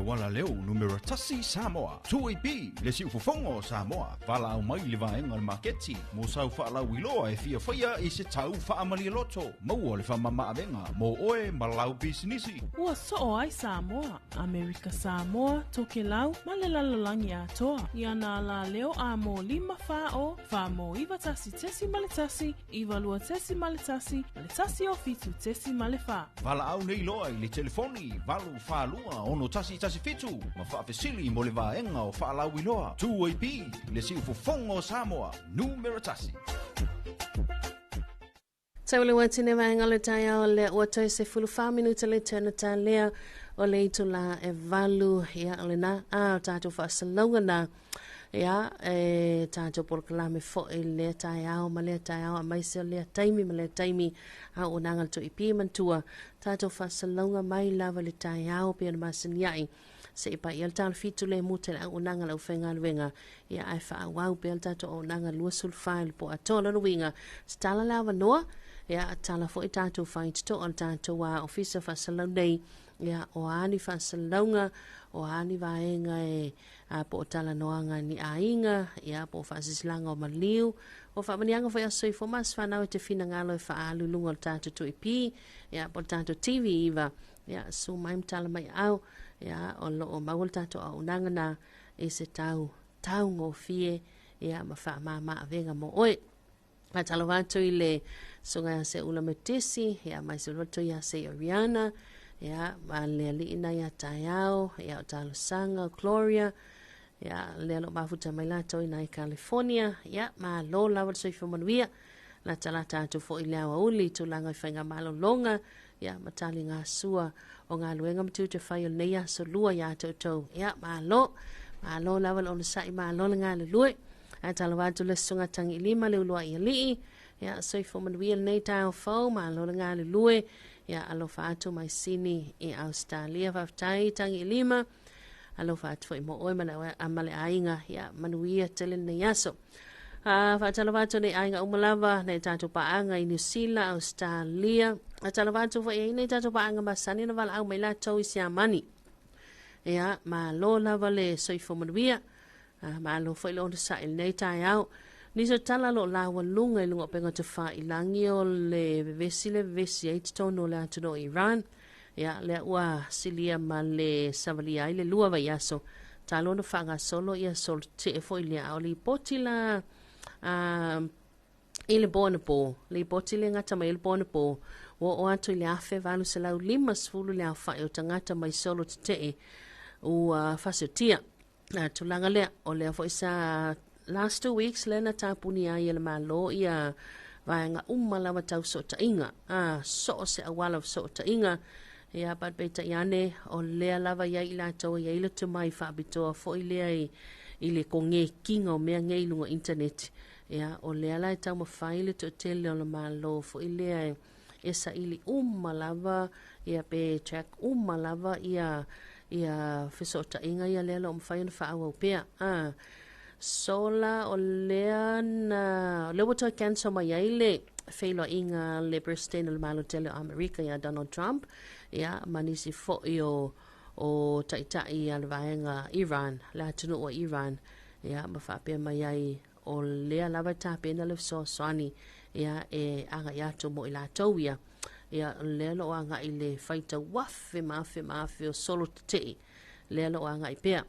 wala leo numero tasi Samoa. Tuipi le si ufufongo Samoa. Vala au mai le vaenga le maketi. Mo sau whaala wiloa e fia whaia i se tau whaamali loto. Maua le whamama avenga. Mo oe malau bisinisi. Ua so ai Samoa. Amerika Samoa, toke lau, ma le lalolangi atoa. Ia na la leo a mo 5 whao. Wha mo iwa tasi tesi ma le tasi. Iwa lua tesi ma le tasi. Ma le tasi o fitu tesi ma le wha. Vala au nei loa i le telefoni. Valu whalua ono tasi fitu. Ma whaafesili mo le vaenga o whaalau iloa. Tuipi le si ufufongo Samoa. Numero tasi. Taule watine vaenga le taia o le watoi se 15 minuta le tena ta lea o le itula e valu ia o le na o tātou whaasalonga na ia tātou porkalame fo e le taia o ma le taia o maise o le taimi ma le taimi a o nangal to ipi mantua tātou whaasalonga mai lava le taia o pia na masaniai se ipa i al tālu fitu le mute le o nangal au whenga luenga ia ai wha awau pia al tātou o nangal lua sulfai po atola luenga stala lava noa ia tala fo i tātou whai tito o tātou wa ofisa whasalau nei ia o ani whasalonga o ani vaenga po tala noanga ni ainga ia po whasislanga o maliu o whamanianga fo asoi fo mas whanau te whina ngalo e whaalu lunga o tātou to ipi ia po tātou TV iwa ia so maim tala mai au ia o lo o maul tātou au nanga na e se tau ngō fie ia ma wha ma venga mo oe a talo watu i le sunga se ula metisi ia mai se roto ia se Oriana ia ma le li ina ia taiao ia o talo sanga Gloria ia le lo mafuta mai lato ina i California ia ma lo lawa so i whamanuia na tala tātou fo i leawa uli tu langa i whainga malo longa ia matali ngā sua o ngā luenga mtu te whai o neia so lua ia tautou ia ma lo lawa lo na sai ma lo ngā le lue a tala watu le sunga tangi 5 le ulua i alii ia so i whamanuia nei tau fau ma lo ngā le lue ia alo fatu mai sini i Australia whaftai tangi 5 alo fatu fo i mo oi mana amale ainga ia manuia tele nei aso whatala watu nei ainga umalava nei tatu paanga i New Zealand Australia a tala watu fo i nei tatu paanga masani na wala au mai la tau i siamani ia ma lo lava le so i whamanuia ma lo fo i lo sa il nei tai au ni so tala lo la walunga i lunga penga te wha i langi o le vesi 8 tono le atuno Iran ia le ua silia ma le savalia i le lua vai aso talo no whanga solo ia sol te e fo i le au li poti la i le bonapo li poti le ngata mai le bonapo o atu i le afe valu se lau 5 sfulu le au wha o tangata mai solo te te e u fasiotia tulanga lea o lea fo isa last 2 weeks le na tapuni ai le malo ia vaenga umalawa tau so ta inga so se awala so ta inga ia pat beta yane o lea lava ia ila tau ia ila te mai fa bitoa fo lea i le konge kinga o mea ngei lunga internet ia o lea lai tau ma faile to tele o le malo fo lea esa ili umalawa ia pe track umalawa ia fesota inga ia lea lo mfaina fa awa pea sola o lea na le wato cancer mai ile feilo inga le president o malo tele America ia Donald Trump ia manisi fo o taitai al vaenga Iran la tunu o Iran ia mafa pe mai o lea lava tape na le so swani ia anga ia to mo ila towia ia le lo anga ile faita wafe mafe o solo te le lo anga i pea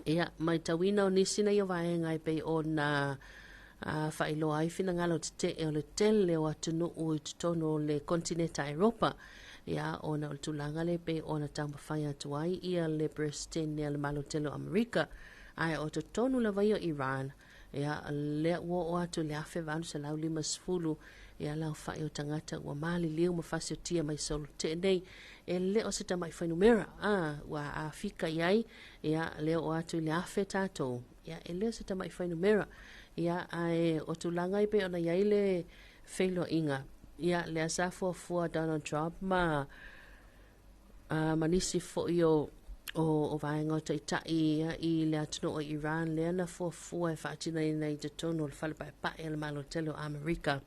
ia mai tawina o nisina ia vaenga i pe o na whailo ai fina ngalo te o le tele o atunu o tono le kontinenta Europa ia o na tulanga le pe o na tamba whaia tuai ia le president le malo telo Amerika ai o tonu la vai o Iran ia le o atu le afe vanu se lau 5 sfulu ia lau whai o tangata ua mali liu ma fasio tia mai solo te nei e le o se tamai whainumera ua a fika iai ia le o atu le afe tato ia e le o se tamai whainumera ia ai o tulanga i pe ona iai le whailo inga ia le asafo fua Donald Trump ma manisi fo o vaenga o taitai i le atunu o Iran le ana fua e whaatina nei te tono le whalepaepae le malo telo Amerika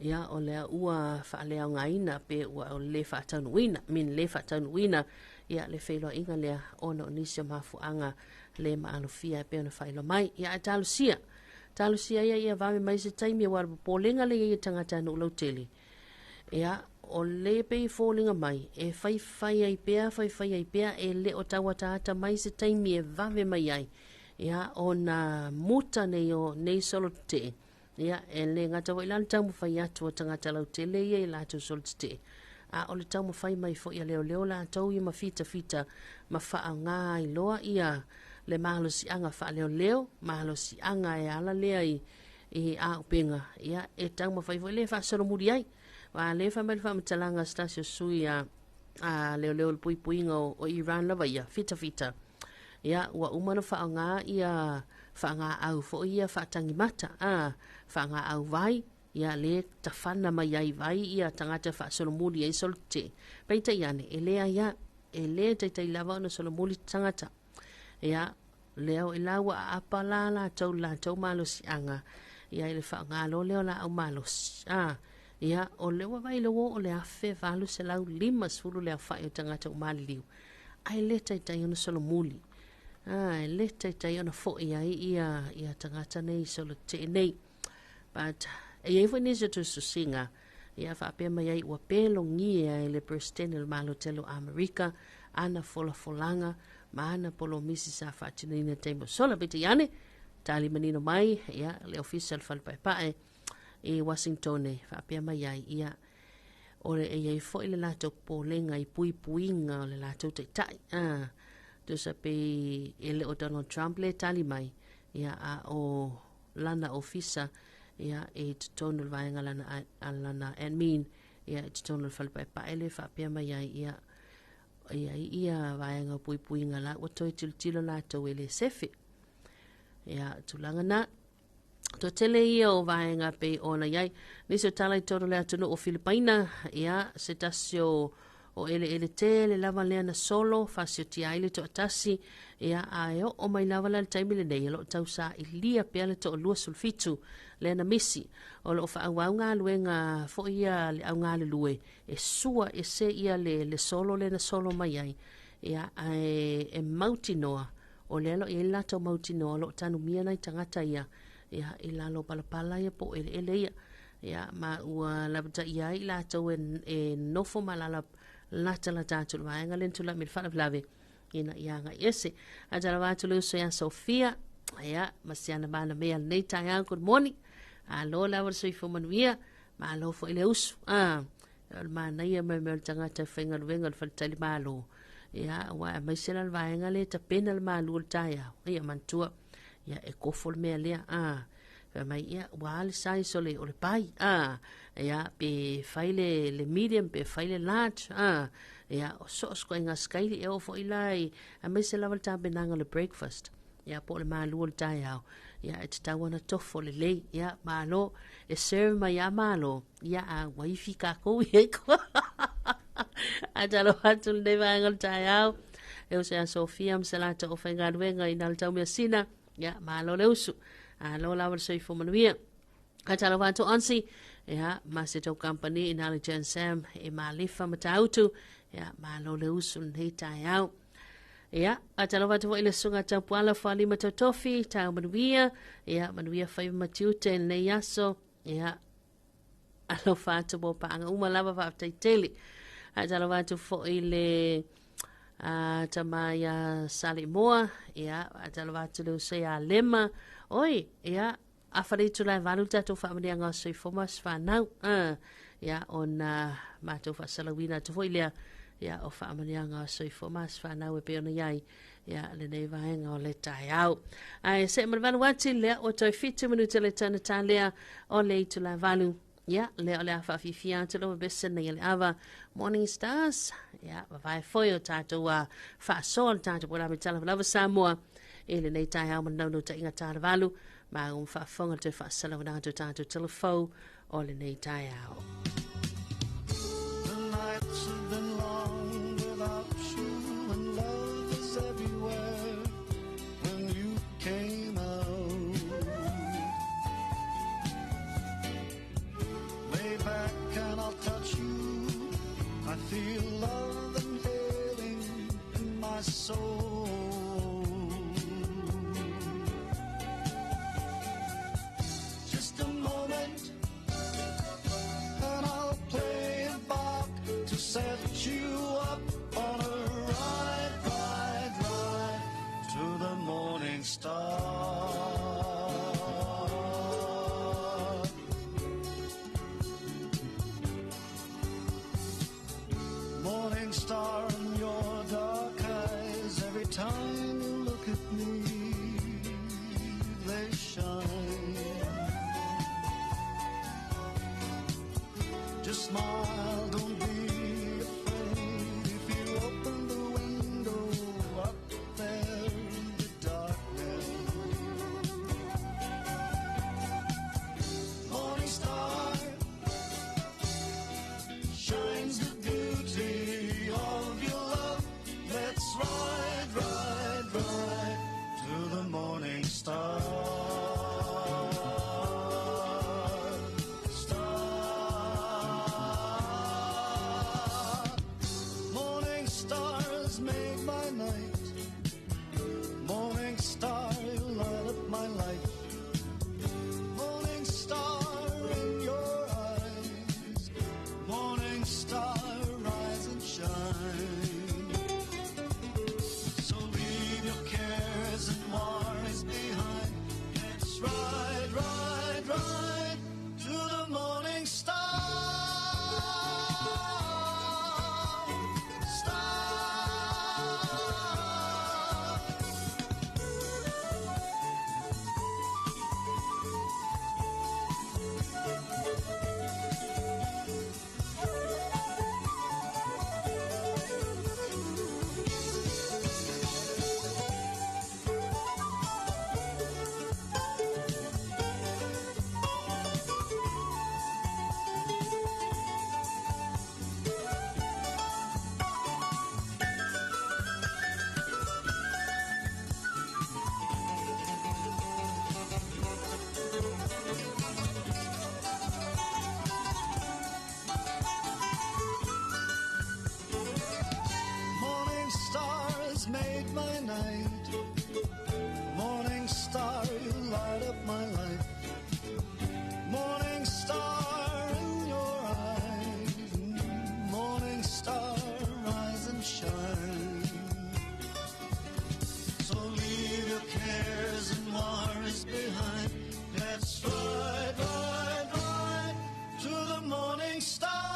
ia o lea ua whaalea ngaina pe ua o le whaatanuina min le whaatanuina ia le whailo inga lea ona o nisio mafuanga le maalofia e peona whailo mai. Ia e talusia ia vame mai se taimi e warapu pōlenga le ia tangata anu ulau tele. Ia o le pei fōlinga mai e whai ai pea e le o tawataata mai se taimi e vame mai ai. Ia o na muta nei solo te. Ia e le ngata wa ilan tamu whai atu o tangata lau tele ia i lato solo te. A o le tamu whai mai fo ia leo la tau i ma fita ma wha ngā i loa ia le mahalo si anga wha leo mahalo si anga e ala lea i a upenga. Ia e tamu whai fo le wha soro muri ai. Wa le wha mai wha matalanga stasio sui a leo le puipuinga o Iran lava ia fita. Ia ua umana wha ngā ia wha ngā au fo ia wha tangi mata. Wha ngā au vai. Ia le tawhana mai ai vai ia tangata wha solomuli ai solte. Peita iane, e lea ia, e lea teitai lava ona solomuli tangata. Ia leo e lawa a apa la tau malosi anga. Ia ele wha ngalo leo la au malosi. Ia o lewa vai lewo o le afe valu se lau 5 sulu lea wha o tangata umali liu. Ai le teitai ona solomuli. E le teitai ona fo ia tangata nei solte nei. But e evo nisa tu susinga ia fa pe mai ai ua pelo ngia e le president el malo telo Amerika ana folanga ma ana polo misi sa fa tinina tembo sola bete yane tali manino mai ia le official fal pai e Washington e fa pe mai ai ia ore e ai fo ile lato polenga i puinga le lato tai tu sa pe ele o Donald Trump le tali mai ia a o lana ofisa ia e tonul vaenga lana admin ia e tonul falpai paele fa pia mai ia vaenga puinga la o toi tilo la to ele sefi ia tulanga na to tele ia o vaenga pe ona iai niso talai toro le atu o Filipaina ia se tasio o ele tele lava leana solo fasio ti aile to atasi ia aeo o mai lava la taimi le nei lo tausa ilia pele to lua sulfitu lena misi o lo fa au nga luenga fo ia le au nga le lue e sua e se ia le solo lena solo mai ai ia e mautinoa o le lo e la to mautinoa lo tanu mia nai tangata ia i la lo palapala ia po ele ia ma ua la bata ia i la to e nofo malala la tatu vaenga lentu la mil fala flave ina ianga ese ajala watu luso ya Sofia ia masiana bana mea nei tai good morning alo la war soi fo manuia ma lo fo ile usu ma na ia me tanga ta fenga venga fal tali malo ia wa mai sela vaenga le ta penal malo tai ia mantua ia e kofol me le mai ia wal sai sole o le pai ia pe faile le medium pe faile large ia o so skoinga skaili e o fo ilai a me se laval ta benanga le breakfast ia po le malu o tai ia e tawana tofo le lei ia malo e serve mai a malo ia a wifi ka ko ia ko ajalo hatu le vangal tai e o se a Sofia msalata o fenga wenga inal tau me sina ia malo le usu lo lawan soi fo manuia katalo vanto onsi ya masito company intelligence sam e malifa matautu ya malo le usun hita yao ya katalo vanto ile sunga tapuala fali matotofi ta manuia ya manuia fai matiute ne yaso ya alo fato bo panga uma lava fa taiteli katalo vanto fo ile tamaya salimoa ya katalo vanto le usea lema oi ia afari tu la valuta to family nga soi fomas fa now ia on mato fa salawina to foilia ia o family nga soi fomas fa now e peona iai ia le nei vaenga o le tai au ai se mar valu wati le o toi fitu minuta le tana talia o le tu la valu ia le o le afa fifia te lo besen nei le ava morning stars ia vai foi o tato wa fa sol tato pola mitala lava Samoa ele nei tai au manau ta inga tara valu ma fa fonga te fa sala wana to tato telefo o le nei tai au The nights have been long without you, and love is everywhere when you came out. Lay back and I'll touch you. I feel love and healing star in your dark eyes. Every time you look at me, they shine. Just smile, don't be afraid. If you open the window up there in the darkness, morning star shines the beauty of your love. Let's ride, ride, ride to the morning star. Morning stars made my night. Morning star, you light up my life. Morning star in your eyes. Morning star, rise and shine. So leave your cares and worries behind. Let's ride, ride, ride to the morning star. Morning stars made my night. Morning star, you light up my life. Morning star in your eyes. Morning star, rise and shine. So leave your cares and worries behind. Let's ride, ride, ride to the morning star.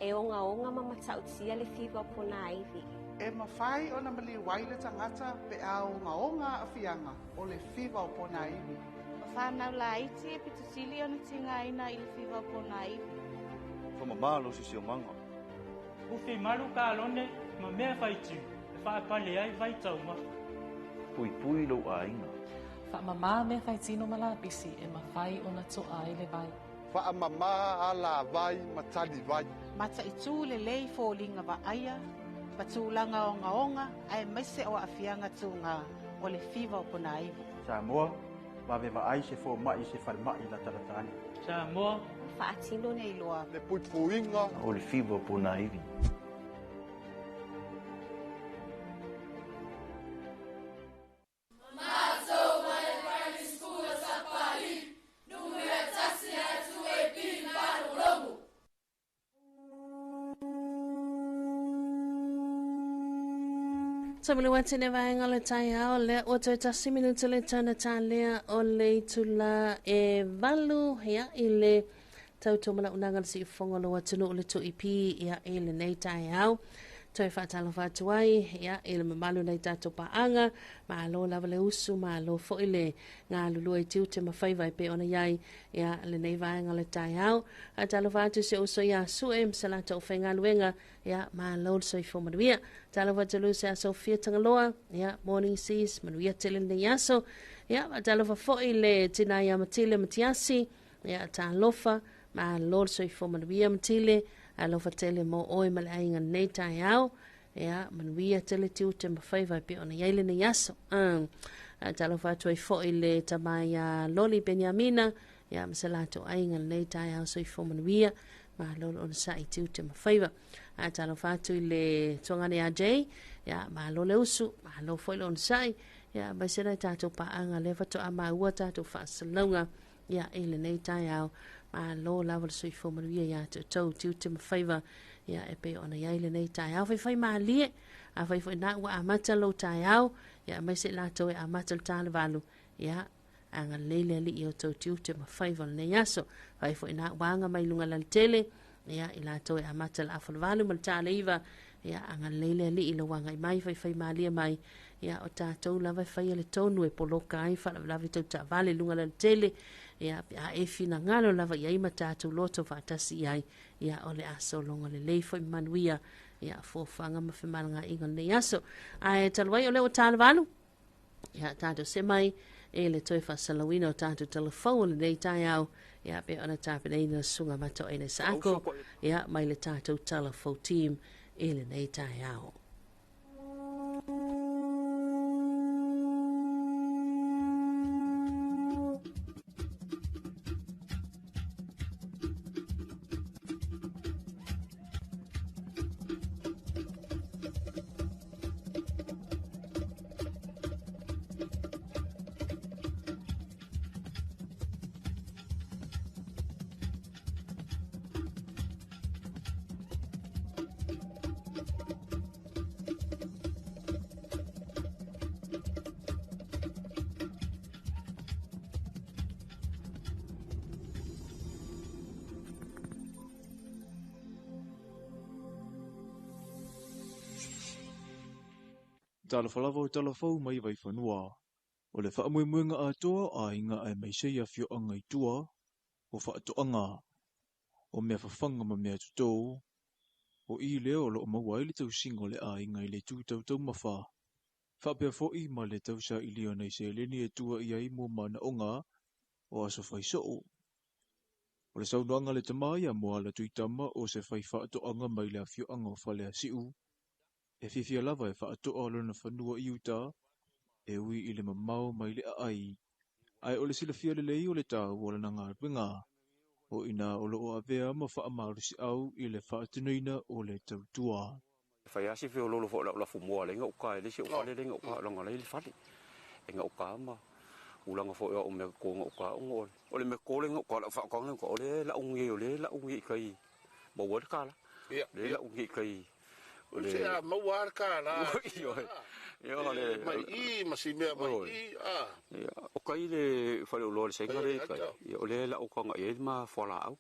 E onga mamatautia le fiwa pona aivi. E mawhai o na mali waile tangata pe a onga a fianga o le fiwa o pona iwi. Whanau la iti e pitusili o na tinga ina i le fiwa o pona iwi. Whamamalo si o manga. Uwhi maru ka alone ma mea whaitu e whaapale ai waitaunga. Pui lo a inga. Whaamama mea whaitino malapisi e mawhai o na toa i le vai. Whaamama a la vai matali vai. Mata i tū le lei fōlinga wa aia, patūlanga o ngaonga, ai maise o afianga tūnga o le fiwa o pona iwi. Samoa, wawe wa ai se fō mai se whalmai la taratani. Samoa, whaatino nei loa. Le puipuinga o le fiwa o pona iwi. Samile watine vaenga le tai ao le o te tasi minuta le tana tālea o le tula e valu hea i le tautomana unanga si whongolo atunu o le tu ipi ia e le nei tai ao. toi whaatalofa atu ai, ia, ele mamalu nei tātou paanga, ma alo lava le usu, ma alo fo ile ngā lulu e tiu te mawhaiva e pe ona iai, ia, le nei vaenga le tai au, a talofa atu se uso ia sue, msalata o whainga luenga, ia, ma alo le soi fo manuia, talofa talu se aso fia tangaloa, ia, morning seas, manuia tele le yaso, ia, a talofa fo ile tina ia matile matiasi, ia, talofa, ma alo le soi fo manuia matile, alofa tele mo oi male ainga nei tai au, ia, manuia tele tiu te mawhaiva pe ona iaile ne yaso. Talofa atu ai fo ile tamai a Loli Benjamina, ia, masalato ainga nei tai au soi fo manuia, ma lolo ona sai tiu te mawhaiva. Talofa atu ile tuangane a Jay, ia, ma lole usu, ma lo fo ile ona sai, ia, maisena tato pa anga lewa to a maua tato whaasalunga, ia, ile nei tai au, ma lo lava le soi fo manuia ia te tau tiu te mawhaiva, ia, e pe ona iaile nei tai au, whai maa lie, a whai na ua amata lo tai au, ia, mai se lato e amata le tāle valu, ia, anga leile ali i o tau tiu te mawhaiva le nei aso, whai na wanga mai lunga lal tele, ia, i lato e amata le afa le valu, ma le tāle iwa, ia, anga leile ali i lo wanga i mai, whai maa lie mai, ia, o tātou lava whai le tonu e poloka ai, whala lavi tau ta vale lunga lal tele, ia, a e fina ngalo lava i aima tātou loto whaatasi ai, ia, ole aso longa le leifo i manuia, ia, fōwhanga ma whimaranga inga nei aso. A e talwai o leo tāle valu, ia, tātou se mai, e le toi whasalawina o tātou telefau le nei tai au, ia, pe ona tāpeneina sunga mato e ne sako, ia, mai le tātou telefau team, e le nei tai au. Talafalava o talafau mai vai whanua. O le whaamuimuinga a toa a inga ai mai seia fio anga i tua, o whaatoanga, o mea whawhanga ma mea tutou, o i leo lo o mawaili tau singo le a inga i le tūtau tau mawha. Whapea fōi ma le tau sa i leo nei se leni e tua i ai mo mana onga, o aso whai soo. O le saunoanga le tamai a moa la tuitama o se whai whaatoanga mai le a fio anga o whale a siu, e whiwhia lava e whaatoa lona whanua i uta, e ui i le mamau mai le ai o le sila fia le lei o le tau o le nanga winga, o ina o loo a vea ma wha amarusi au i le whaatunuina o le tautua. Whai asi whio lolo fo la fumoa le nga uka e lesi o whale le nga uka langa le whale. E nga uka ma ulanga fo o me ko nga uka o le me ko le nga uka la whakanga o le la ungi o le la ungi i kai ma wad kala. Le la ungi i kai o se a mawar kala. Yo le mai I masimea mai I o kai le whale o le senga le kai o le la uka nga e ma whala au.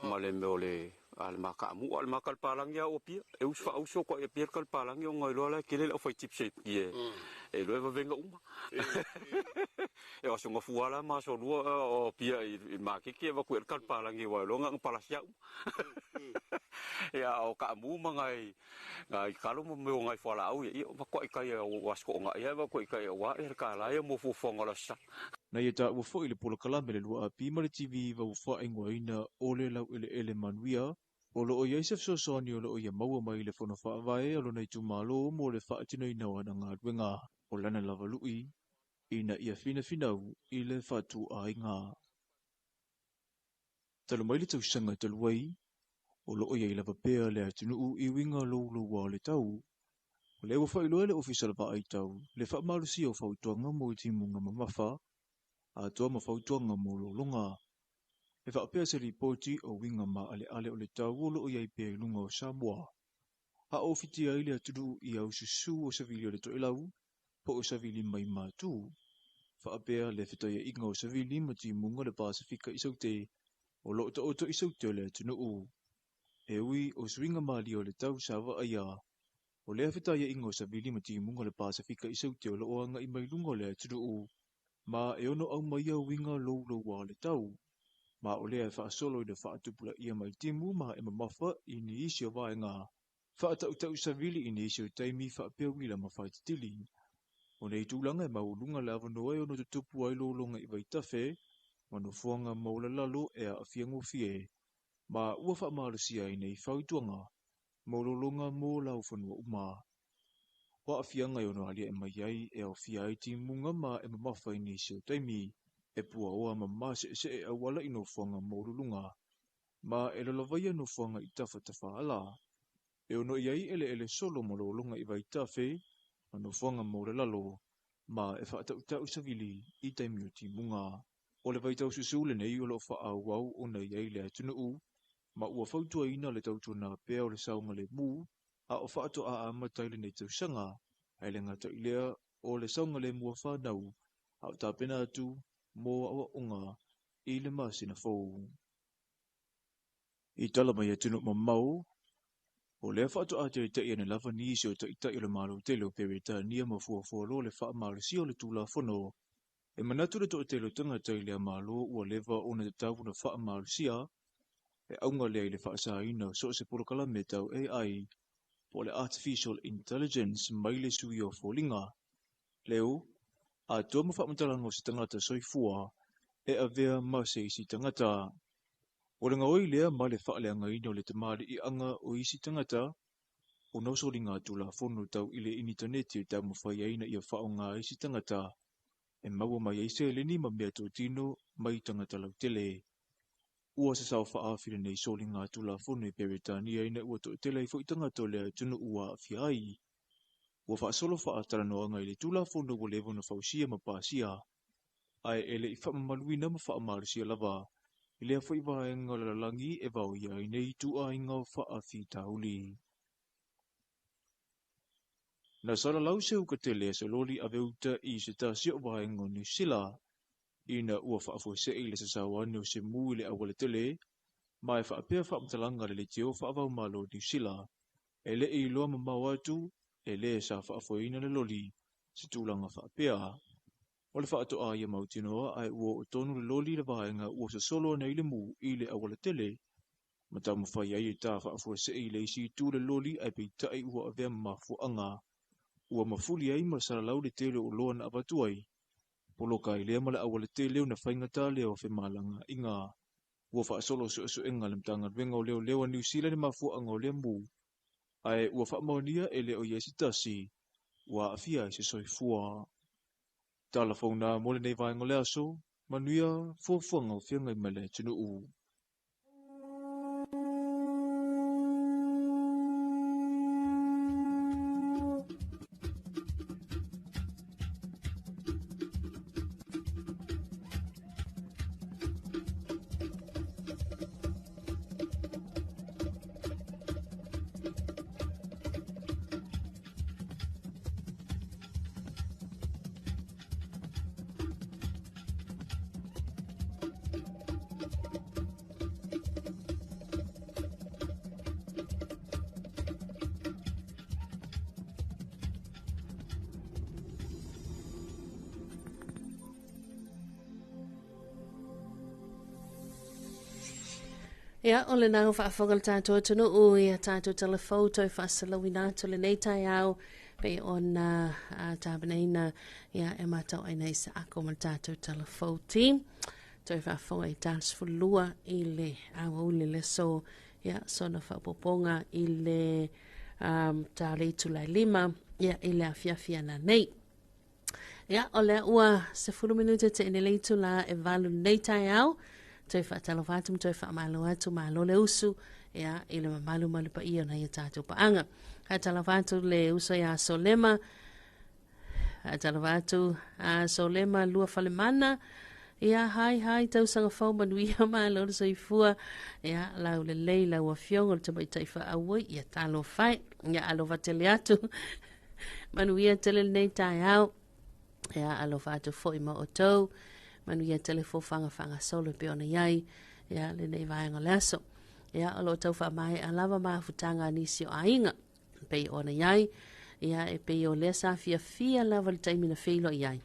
Ma le me o le al makamu al makal palang ya opia e usfa uso ko e pier kal palang yo ngai lola kile o fai tip shape e lo va venga uma e o songa fuala ma so lu o pia i makiki va ku kal palang yo lo nga palasya ya o ka mu mangai ngai kalu mo me ngai fala au i va ko kai o wasko nga ya va ko kai wa e ka la yo mo fu fonga la sa na ia ta ua fo i le polo kalame le lua api ma le TV va ufa ingwa ina o le lau ele manuia, o lo o Iesef Sosoni o lo o ia maua mai le whona whaavae alo nei tu malo mo le whaatino i nawa na ngā ruenga o lana lava lui, ina ia fina finau i le whatu a inga. Talo mai le tau sanga talo wai, o lo o ia i lava pēr le atunu i winga lo wa le tau, o le ua whailoa le ofisal va ai tau, le wha malusi o whautuanga mo i timunga mamafa, a toa mawhautuanga mo lo longa. E whaapea se ripoti o winga ma ale o le tau o lo o iai pia i lunga o Samoa. Ha o fiti ai le atunu i au susu o savili o le toilau, po o savili mai mātu. Whaapea le whitoia inga o savili ma ti munga le Pasifika i saute, o lo o to i saute o le atunu u. e ui o swinga mali o le tau sawa aia. O lea whitai ingo sa vili ma timunga le Pasifika isau te o lo oanga I mai lungo le tunu ma e ono au mai au winga lou wa le tau. Ma o lea wha solo I le wha atupula ia mai timu ma e mamafa I ni isi o vaenga. Wha tau sa vili I ni isi o taimi wha pia wila ma whai titili. O nei tūlanga e maulunga le avano ai ono te tupu ai lolonga I waitafe, manu fuanga maula lalo e a fiango fie. Ma ua wha maalusia I nei whaituanga, maulolonga mō lau whanua uma. Wa a fianga I ono alia e mai ai e au fia ai timunga ma e mamafa I ni isi o taimi, e pua oa ma se e awala I no fuanga maululunga. Ma e lalawaya no fuanga I tafa ala. E ono iai ele solo maulolonga I waitafe, manu fuanga maula lalo, ma e whaatau savili I taimi o timunga. O le vaitau susule nei o lo whaau o nei ai le atunu ma ua whautua ina le tautua nā pēa o le saunga le mū, a o whaato a amatai le nei tausanga, ai le ngata ilea o le saunga le mua whanau, a o tāpena atu, mō awa unga, I le masina fōu. I tala mai atunu ma mau, o lea whaato a te ia ne lava ni isi o ta I le malo tele o pereta nia ma fua lo le wha malisi o le tūla whono. E manatu le to telo tangata I lea malo ua leva o na te tawu na wha malisia, e aunga lea I le wha sa ina so se porokala me tau AI, po le Artificial Intelligence mai le sui o fōlinga. Leo, a tō ma wha matalango si tangata soifua, e a vea ma se isi tangata. O le ngaoi lea ma le wha leanga ina o le tamari I anga o isi tangata, o nausori ngā tula whono tau I le initerneti tau mawhai aina I a wha o ngā isi tangata, e maua mai eise leni ma mea tō tino mai tangata lau tele. Ua se sao wha awhire nei soli ngā tula whono I Peretania ina ua tō tele I tangata o lea tunu ua awhiai. Ua wha solo wha atara noa ngai le tula whono ua levo na whausia ma pāsia. Ai ele I wha mamaluina ma wha amarusia lava. I lea wha iwa e ngalalangi e vau ia I nei tua I ngau wha awhi tauli. Na sala lau se uka tele se loli aveuta I se tasio waengo New Zealand. Ina ua whaafose I le sasawani o se mui le awale tele, mai whaapea whaamtalanga le teo whaavau malo New Zealand. E le I loa mamau atu, e le sa whaafoina le loli, se tūlanga whaapea. O le whaato a ia mautinoa, ai ua o tonu le loli le vaenga ua sa solo nei le mu I le awale tele. Mata mawhai ai ta whaafose I le isi tu le loli ai peitai ua avea mafuanga. Ua mafuli ai ma saralau le tele o loa na abatuai. Poloka I lea mala awale te leo na whaingata leo whe malanga inga. Ua wha solo so enga le mtanga renga o leo New Zealand mafuanga o lea mu. Ai ua wha maonia e leo yesitasi. Ua afia se soifua. Tala fauna mole nei vaenga lea so. Manuia fuafuanga o whianga I mele tunu u. Ia, o le nau whaafongal tātou tunu o ia tātou telefou toi whaasalawina to le nei tai au pe ona tāpaneina ia e matau aina isa ako ma tātou telefou team toi whaafonga I tāls fulua I le au le le so ia sona whaapoponga I le tāle tulai lima ia I le awhiawhiana nei. Ia, o le ua se 10 minute te ine leitu la e valu nei tai au toi whaatalofa atu, toi whaamalo atu, malo le usu, ia, I le mamalu malu pa ia na ia tātou paanga. Hatalofa atu le usu ia solema, hatalofa atu solema lua falemana, ia hai tau sanga whau manuia malo le soifua, ia, lau le lei, lau a fiongo, le tamai taifa awai, ia talo fai, ia alofa tele atu, manuia tele nei tai au, ia alofa atu fo ima o tau, manu ia telefo fanga solo pe ona iai ia le nei vaenga le aso ia o lo tau wha mai a lava mafutanga nisi o ainga pei ona iai ia e pei o le sa fia lava le taimi na feilo iai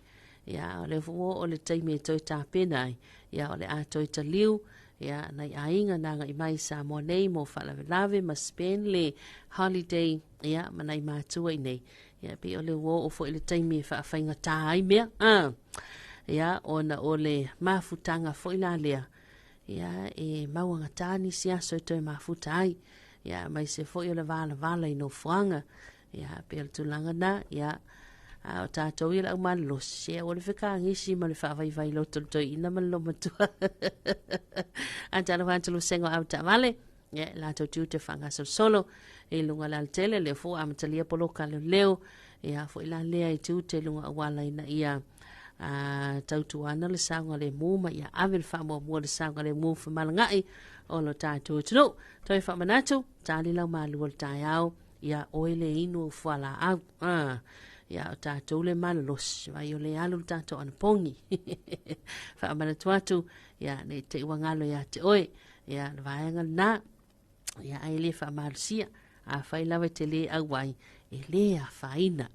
ia o le fuo o le taimi e toi tāpena ai ia o le a toi ta liu ia nai ainga nanga i mai Samoa nei mo whalawelawe ma spend le holiday ia manai mātua i nei ia pei o le uo o fo i le taimi e whaafainga tā ai mea ia ona o le mafutanga fo i la lea ia e mauanga tāni siaso e toi mafuta ai ia mai se fo i o le vala i no fuanga ia pe le tulanga na ia o tātou i la umalo se o le whika ngisi ma le whaavai lo toi ina malo matua antala wantalo sengo au ta vale ia la tau tiu te whanga solo e lunga la tele le fo amatalia poloka leo ia fo i la lea i tiu te lunga awala ina ia tautuana le sanga le muma ia avel famo mo le sanga le mu fa malangai o lo tātou tino toi fa manatu tali lau malu o taiao ia oile inu fala au ia o tātou le malos vai o le alu tātou ana pongi fa manatu atu ia ne te wangalo ia te oe ia le vaenga na ia ai le fa malusia a fai lava te le au wai e le a faina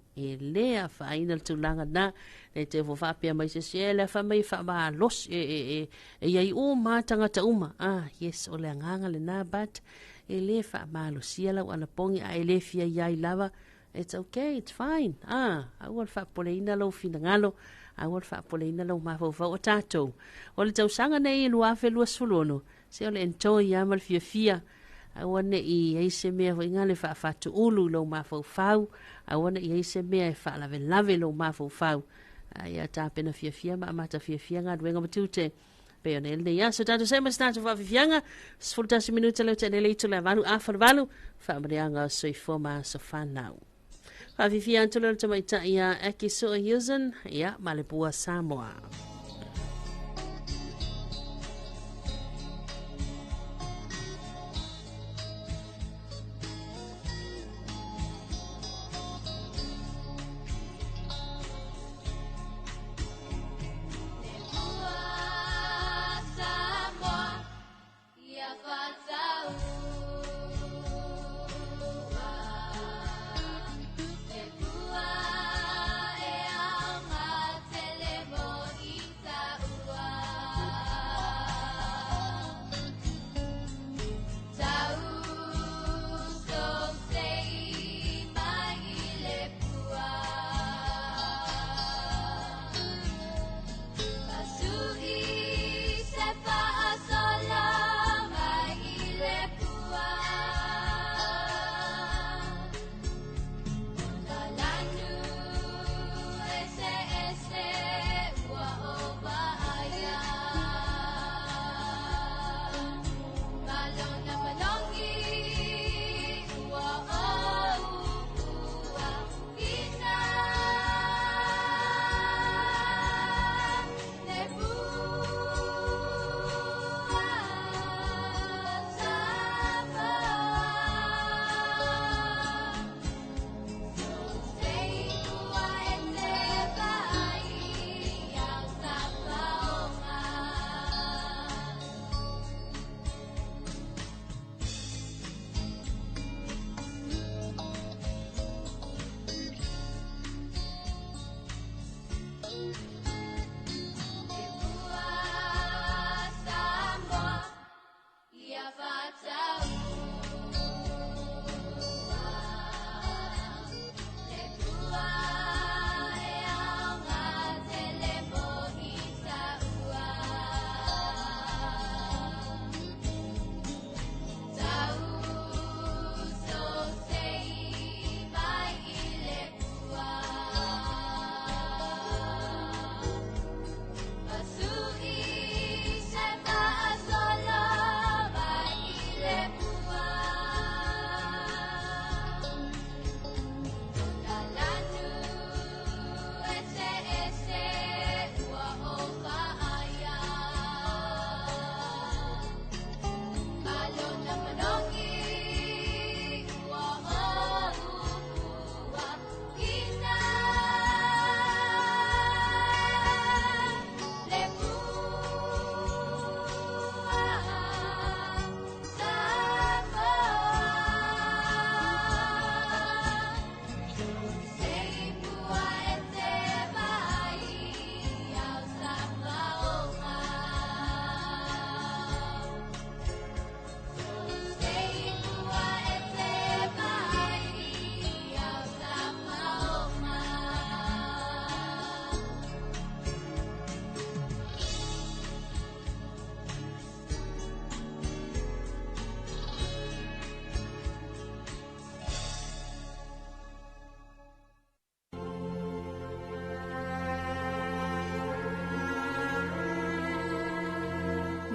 le tulanga na le te fofa pia mai se le fa mai fa ba los e ai o matanga ta uma yes o le nganga le na but e le fa malo sia la ana pongi a ele fia ai lava it's okay it's fine I will fa poleina lo fina ngalo I will fa poleina lo ma fo o tato o le tau sanga nei lu afe lu solono se o le enjoy ya mal fia awana i eise mea o ingale fa fatu ulu lo ma fo fau awana i eise mea fa lave lo ma fo fau ia ta pena fia ma mata fia nga duenga matute pe ona ele ia so tatu se mas tatu fa fianga sfulta se minuta le tene le tu le valu valu fa mrianga so i forma so fanau fa fia antolo te mai ta ia aki so Houston ia Malebua Samoa.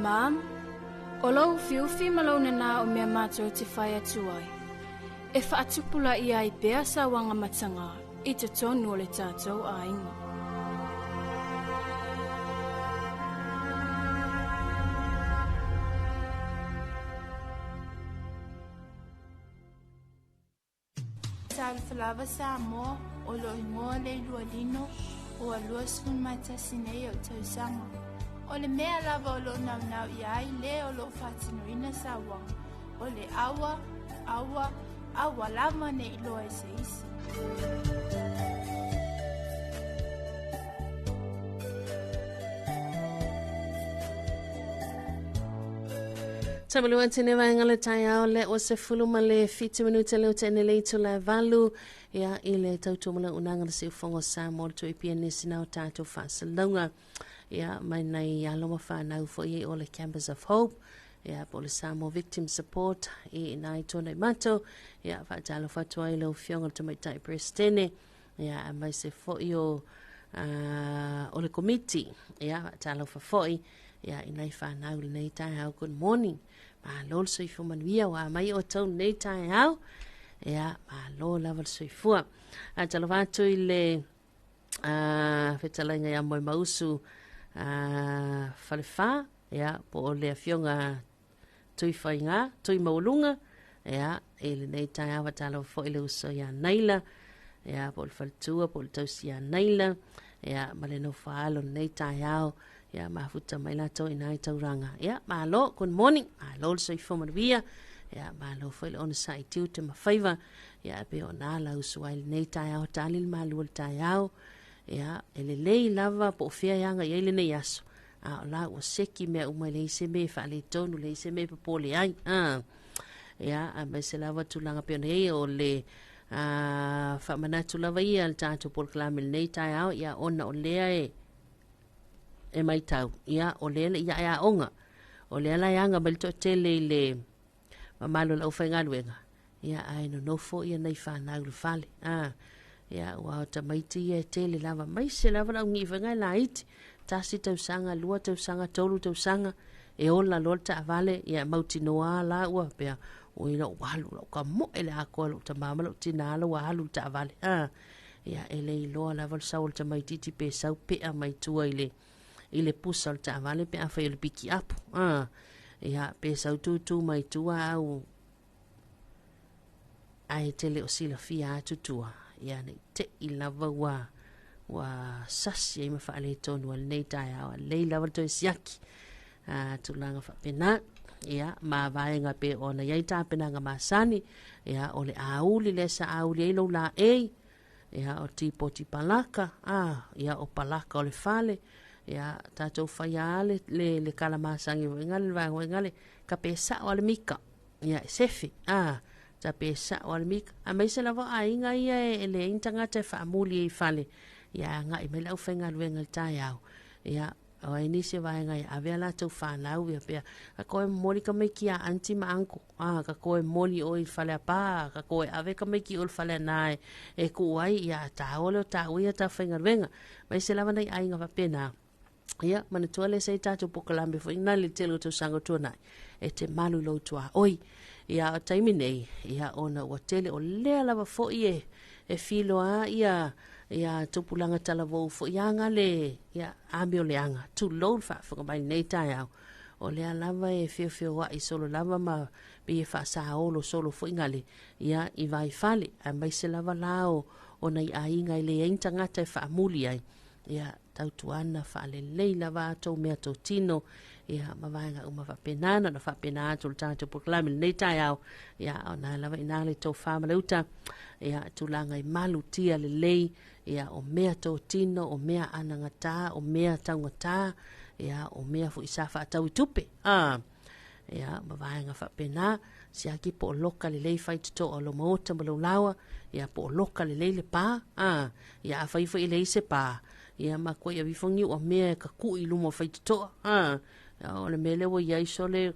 Mam, o lau fiufi malona na o mea mātou te whai atu ai. E whaatupula i ai pēr sa wanga matanga i te tonu o le tātou a inga. Talofa Samoa o lo ingoa le lua lino o a lua sun matasi nei o tausanga. O le mea lava o lo nau i ai le o lo whatinoina sa wanga. O le awa lava nei loa se isi. Tamalua tene vaenga le tai ao le o se fuluma le 50 minuta leo tene le itu la valu ia i le tautomala unanga le se ufongo Samoa le tui pia nisi nao tātou whasalunga ia mai nei aloma whanau fo i o le Campus of Hope ia po le Samoa Victim Support i nai tōnei mato ia whaatalo whatua i leo fionga le tamaitai prestene ia mai se fo i o le komiti ia whaatalo whafoi ia i nei whanau le nei tai au good morning ma lol soifua manuia wa mai o tau nei tai au ia ma lo level soifua a talo watu i le whetalainga ia moi mausu whalefa ia po o le fionga tui whainga tui maulunga ia i le nei tai au talo fo i le uso ia naila ia po le whaletua po le tausi ia naila ia ma le no whaalo nei tai au ia mafuta mai lato ina i tauranga ia malo good morning malo so i fomaria ia malo foi on site tu te mafaiva ia pe ona la usuai nei tai au tali malu tai au ia ele lei lava po fia yanga ia le nei aso a la o seki me o mai se me fa le tonu le se me po le ai ia a me se lava tu langa pe nei o le fa manatu lava ia al tanto por clamel nei tai au ia ona o le e mai tau ia o le ia onga o le la yanga bel to tele le mamalo la ufainga luenga ia ai no fo ia nei fa na lu fale ia wa ta mai ti e tele lava mai se lava la ngi venga la it tasi tau sanga lua tau sanga tolu tau sanga e ola lolta vale ia mauti noa la ua pe o ina walu ka mo ele akolo ta mama lo tinala walu ta vale ia ele lo la vol saul ta mai ti pe sau pe a mai tua ile pusa o ta vale pe a fa ile piki apu ia pe sau tu mai tua au ai tele o sila fia tutua ia nei te ila wa sasi ma fa le tonu al nei tai au le la to siaki tu langa fa pena ia ma vaenga pe ona ia ta pena nga masani ia ole auli le sa auli lo la ia o tipo palaka ia o palaka o le fale ia tatou faiale le kalamasangi ngale va ngale ka pesa o le mika ia sefi ta pesa o le mika a mai se lava ainga ia ele intanga te fa muli fale ia nga i mela ufenga luenga tai au ia o ini se vai nga a vela tu fa na u pe a ko moli ka me ki a anti ma anko ka ko moli o i fale pa ka ko ave ka me ki o fale nai e ku ai ia ta o ta u ia ta fenga luenga mai se lava nei ainga va pena ia mana tuale sei tatu pokalambe fo ina le telo to sango tona e te malu lo tua oi ia taimi nei ia ona o tele o le lava fo ie e filo ia tupulanga talavo fo ianga le ia ambio leanga tu load fa fo mai nei tai au o le lava e fio wa i solo lava ma be fa sa olo solo fo ingale ia i vai fale a mai se lava lao ona i ainga le intanga te fa muli ai ia tautuana fa le leila va to me to tino ia mavanga uma fa penana na fa penana to tanto proclaim nei tai au ia ona lava ina le to fa maluta ia tulanga i malutia le lei ia o mea to tino o mea anangata o mea tangata ia o mea fu isafa tau tupe ia mavanga fa pena si aki po loka le lei fight to o lo mota mo lawa ia po loka le lei le pa ia fa i le se pa ia ma ko ia vifongi o me ka ku i lumo fai to o le mele wo ia sole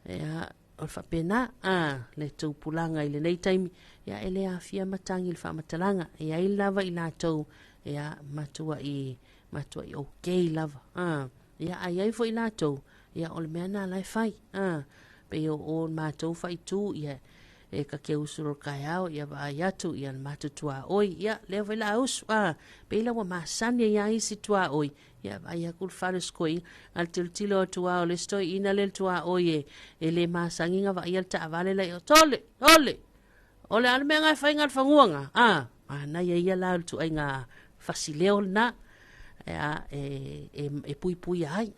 ia o fa pena le tu pulanga ile nei time ia ele afia matangi le fa matalanga ia i lava i la to ia matua i okay lava ia ai ai fo i la to ia o le mea na lai fai pe o mātou fai tū ia e ka ke usuro kai au ia vai atu ia matutua oi ia leo vai la usu pe ila wa masani ia isi tua oi ia vai akul faris koi al tilo tua o le stoi ina le tua oi e le masangi nga vai al ta vale la tole ole al me nga fai ngal fanguanga ana ia la tu ai nga fasileo na e pui ai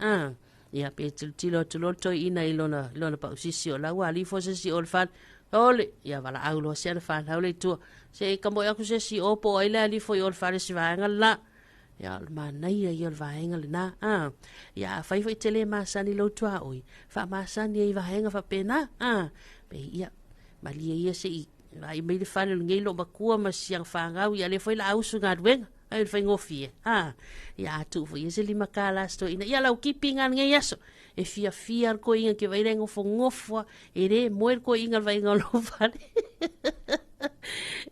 ia pe tilo toi ina ilona pa usisi o la wa li fo si ol fan ole ia wala aulo se fa haule tu se kamo ya ku se si opo ile ali fo ol fa si va ngala ya ma nai ia ol va ngala na ya fa i tele ma sani lo tu oi fa ma sani i va nga fa pena pe ia mali ia se i me le fa le ngelo ba ku ma si fa nga ia le fo la ausu ngadwen ai fa ngofie ya tu fo ye se lima kala sto ina ya la kipingan nge yaso e fia ko inga ke vai rengo fo ngofwa e re moer ko inga vai ngalo fale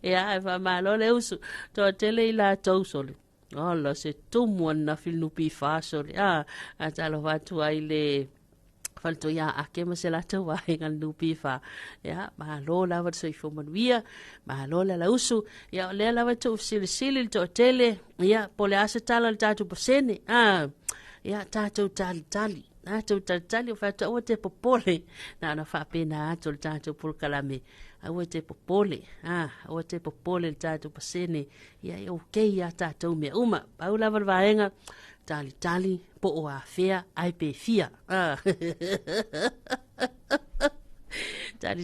ya fa malo le usu to tele la to sole alla se tumu na fil nupi fa sole talo va tu ai le falto ya ake ma se la to va ngal nupi fa ya malo la va so fo manuia malo la usu ya le la va to sil to tele ya pole asa tala tatu posene ya tatu tali o fata o te popole na fa pena ato tatu por kalame o te popole o te popole tatu pasene ya okay ya tatu me uma paula vaenga tali po o afea ai pe fia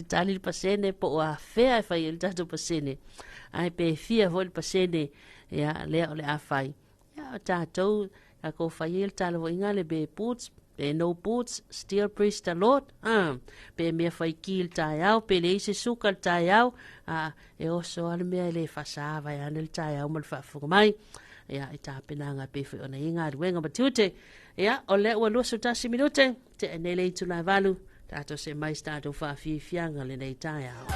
tali pasene po o afea fa il tatu pasene ai pe fia vol pasene ya le afai ya tatu ako fa il talo ingale be puts pe no boots still praise the Lord pe me fai kil taiau pe le se sukal taiau e oso al me le fasava ya nel taiau mal fa fu mai ya ita penanga pe fo na inga wenga batute ya ole wa lo so tasi minute te ne le tu la valu tato se mai stato fa fi fianga le nei taiau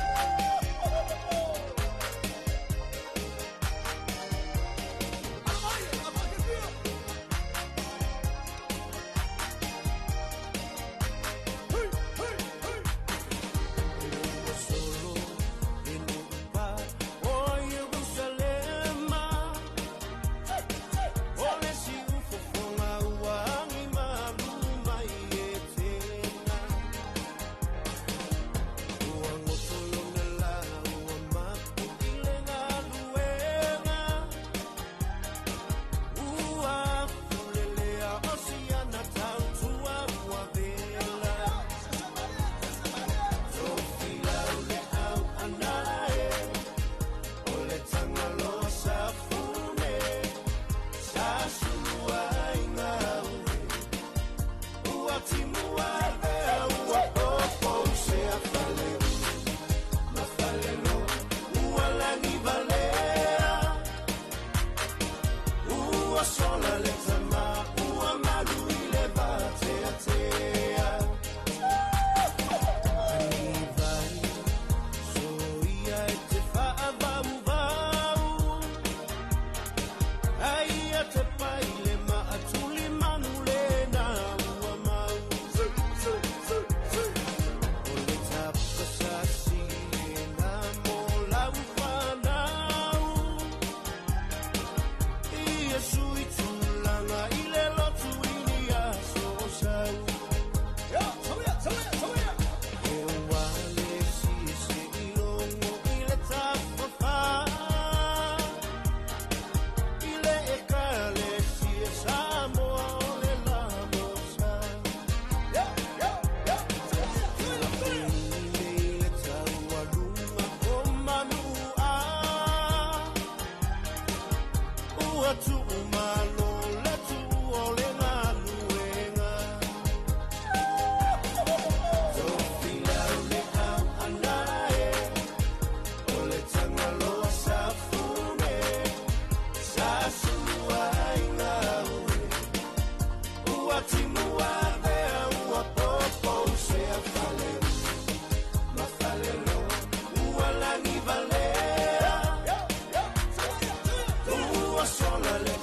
sola le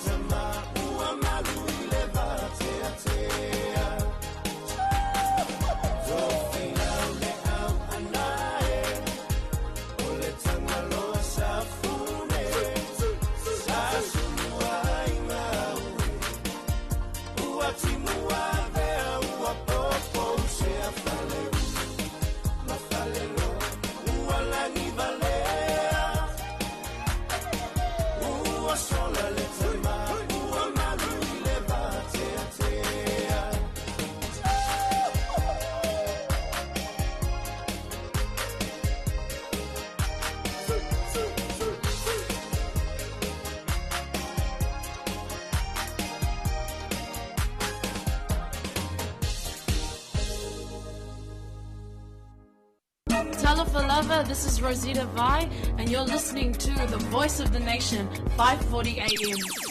Talofa Lover, this is Rosita Vai, and you're listening to The Voice of the Nation, 540 AM.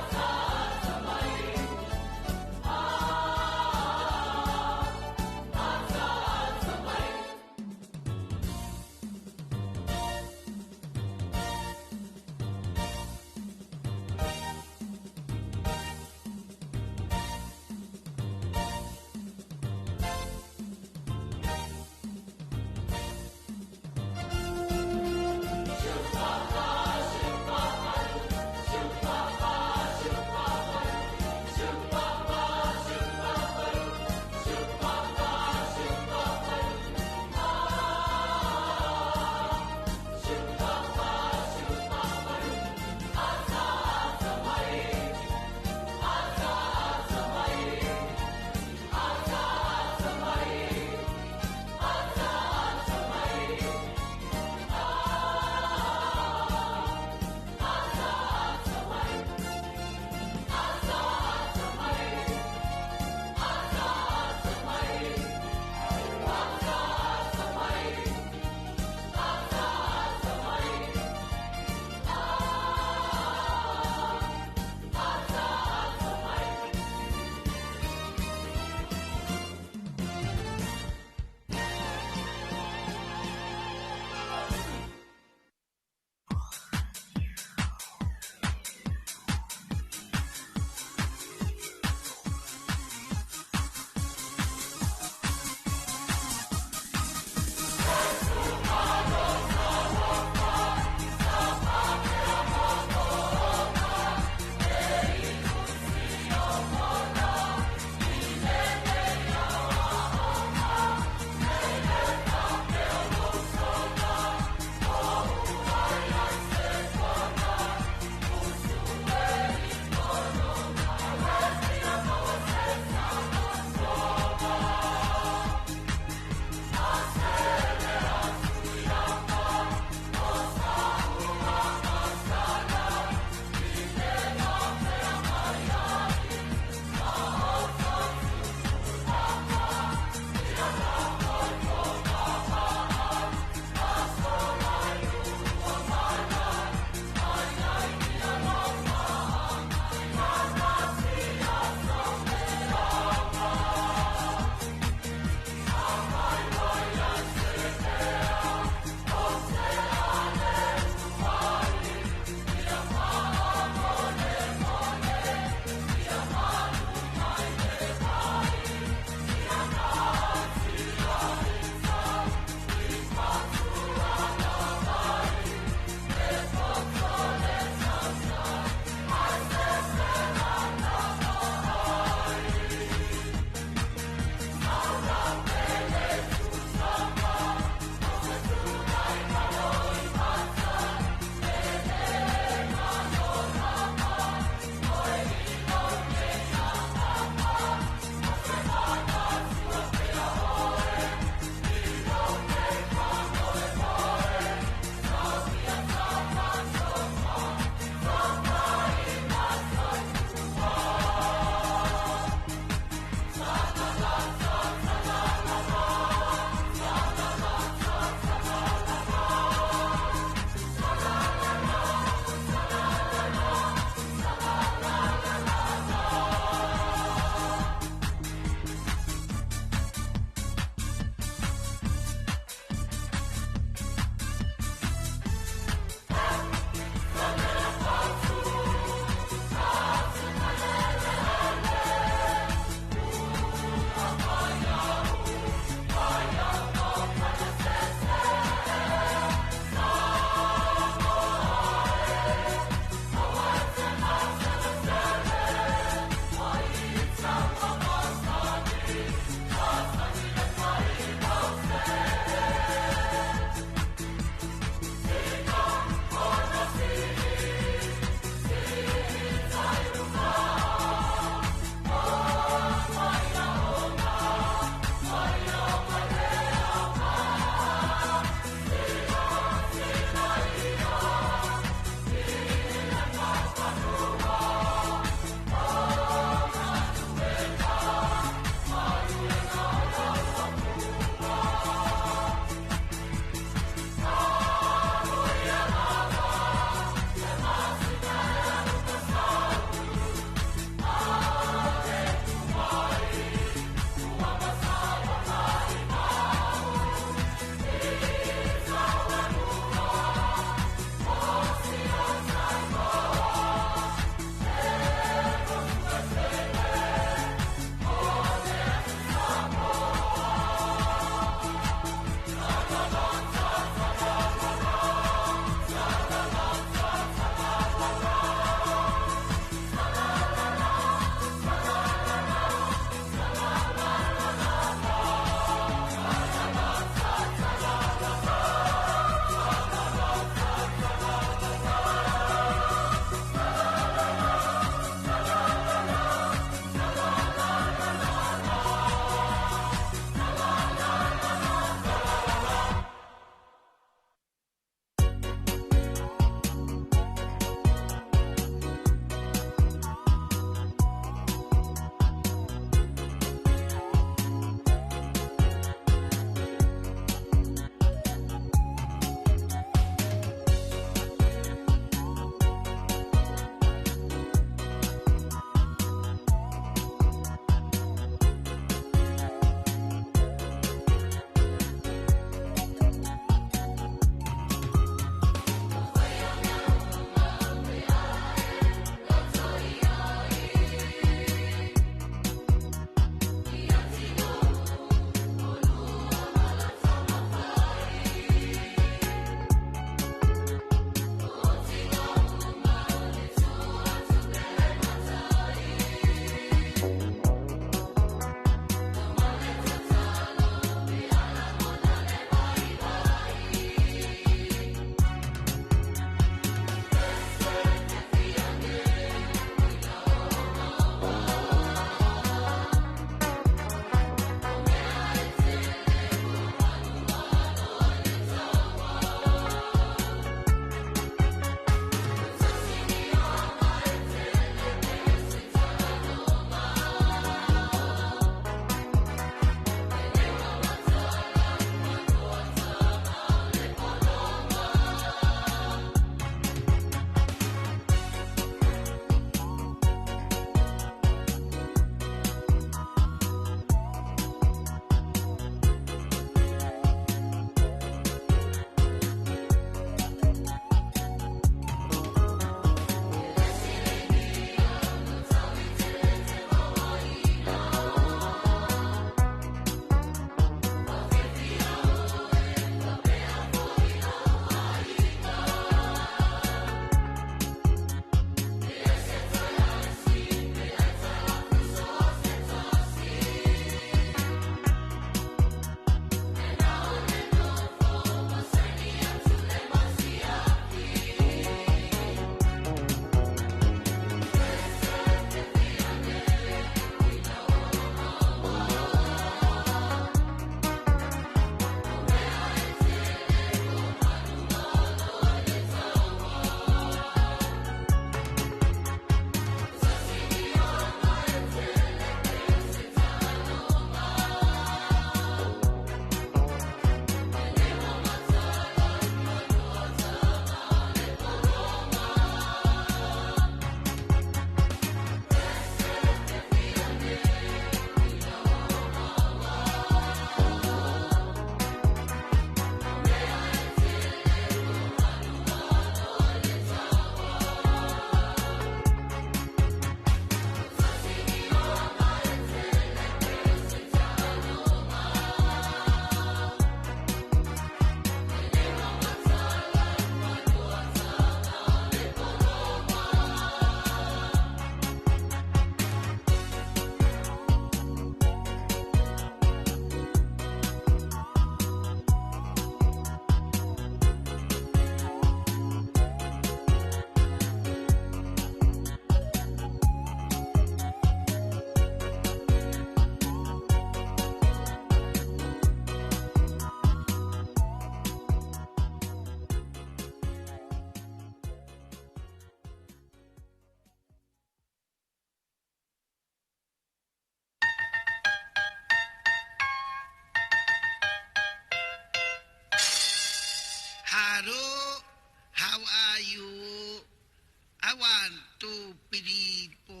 tu piripo.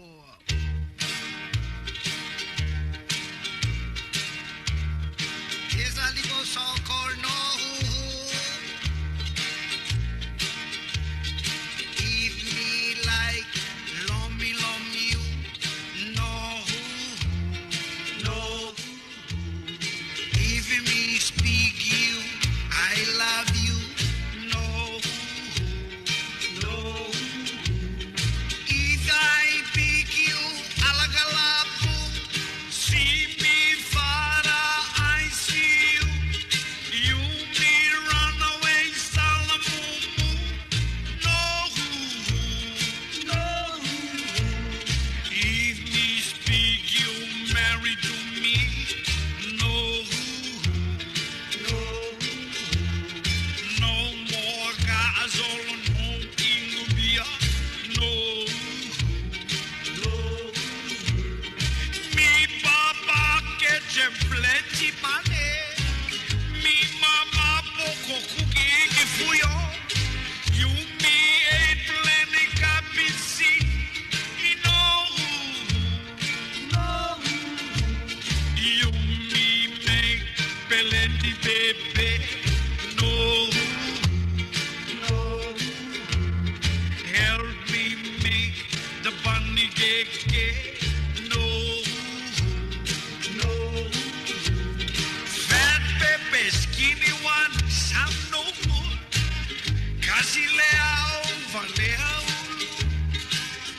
Esa ligo so corno. If me like lomi you, no, no. If me speak you, I love you, no, no. If I pick you, alagalapu, see me fara, I see you. You me run away, salamumu, no, no. If me speak you, marry to me, no, no. No more gasol, no ingubia, no, no. Mi papa que je plenty money, mi mama poco cooking fuyo. You me a plenty capisi, no, no. You me make plenty baby, no, no. Help me make the bunny cake, no, no. Fat baby, skinny one, some no good. Casi leao, valeao,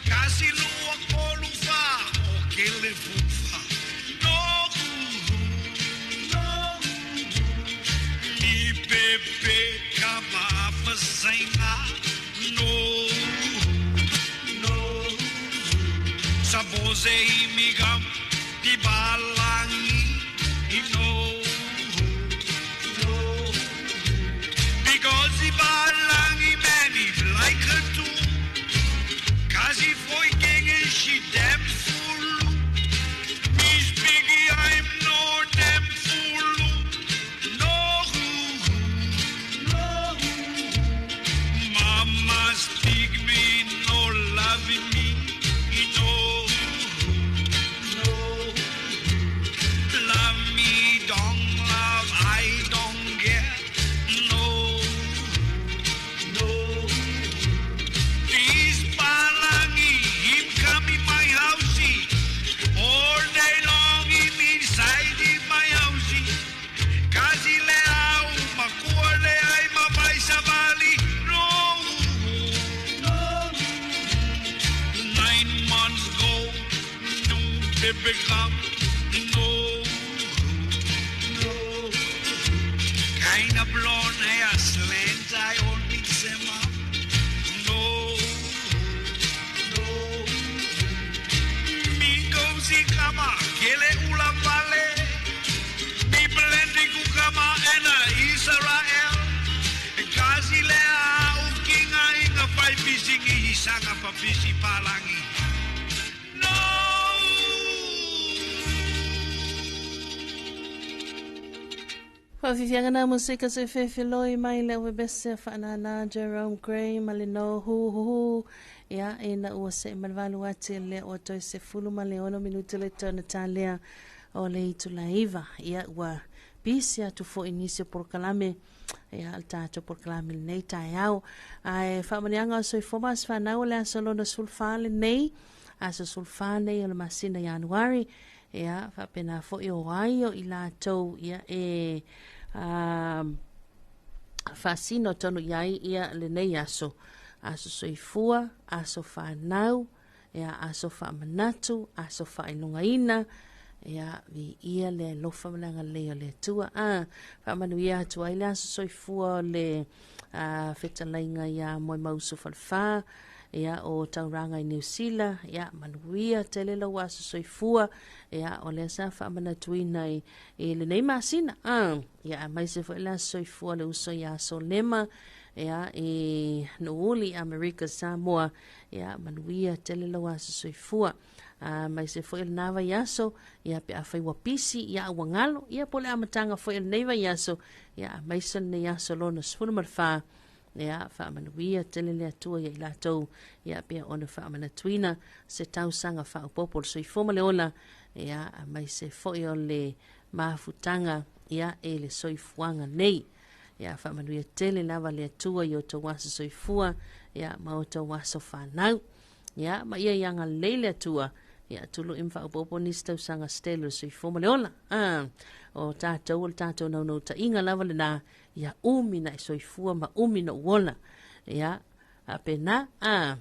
casi lua colufa, o que le fufa, no, no. Mi bebê camava sem ar, no, no. Sabose imigam di balangi, no, no. Because the balangi many like her too. Casi foi quem she damn fool. Miss Biggie, I'm no damn fool. No, no. Mama speak me, no loving me, no, no. Love me, don't love, I don't care, no, no. This balangi, him come in my house, all day long him inside in my house. Casi leao, makuole ay mamay sa bali, no, no. 9 months go, no baby come, no, no. Kind of blonde hair, slant I all mix them up, no, no. Mi gozi kama, kele ulam vale. Mi blendi kukama ena Israel. Kasi lea ukinga inga pai pisingi hisanga papisi palangi. No. Whawhiwhianga nā musika se whewhiloi mai leo webese whanana Jerome Gray malino hu hu hu. Ia ina ua se malwalu ati le o toi se fuluma le ono minuto le tona talia o le itu laiva. Ia ua bisi atu fo inisio por kalame. Ia altato por kalame le nei tai au. Ai whamanianga o soi fomas whanau le asolona sulfale nei. Aso sulfane o le masina Januari. Ia whapena fo i o ai o i la tau ia e fasino tonu iai ia le nei aso. Aso soifua, aso whanau, ia aso whamanatu, aso whainungaina, ia vi ia le lofa mananga leo le tua. Whamanu ia atua ile aso soifua le whetalainga ia moi mausu whalwha, ia o tauranga i New Zealand, ia manuia te lelo aso soifua, ia o le sa whamanatu ina i le nei masina. Ia maise fo ile aso soifua le uso ia aso lema, ia e nuuli America Samoa ia manuia telelo aso soifua mai se foi el nava yaso ia pe afai wapisi ia wangalo ia pole amatanga foi el neva yaso ia mai son ne yaso lona sfuna marfa Ia whaamanuia tele lea tua ia I lātou ia pia ona whaamana se tausanga whaupopol so I foma le ola ia mai se foi o le mafutanga ia e le soifuanga nei ia whaamanuia tele lava lea tua I o tau wasa soifua ia ma o tau wasa whanau ia ma ia ianga leile tua ia tulu im whaupopo nisi tausanga stelo so I foma le ola o tātou nau ta inga lava le nā ia umina I soifua ma umina uola ia apena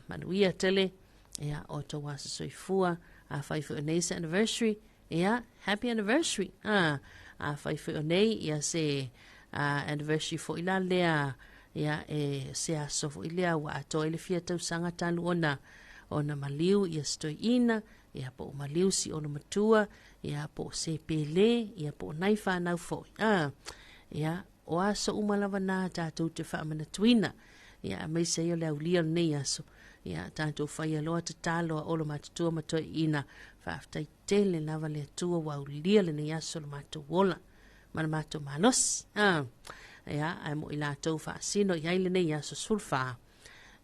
manuia tele ia o tau wasa soifua a whaifu o nei se anniversary ia happy anniversary a whaifu o nei ia se anniversary fo ila lea ia e se aso fo ilea wa ato ele fia tausanga talu ona maliu ia stoi ina ia po maliu si ona matua ia po se pele ia po nai whanau fo ia o aso umalava nā tātou te whaamana tuina ia mai se ia leo lia nei aso ia tātou whaia loa te tāloa olo matatua matua ina whaaftai tele lava lea tua wau lia le nei aso lo matua wola mana matua manos ia ai mo I lātou whaasino I aile nei aso sulfa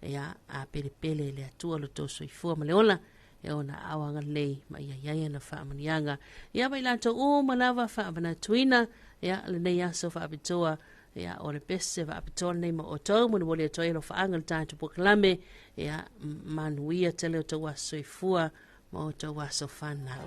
ia a pele lea tua lo tō soifua ma leola e ona awanga lei ma ia na whaamanianga ia mai lātou o malava whaamana tuina ia le nei aso whaapitoa ia o le pese whaapitoa nei ma o tau muna wole atoa ilo whaanga le tātou pokalame ia manuia tele o tau aso soifua ma o tau aso whanau.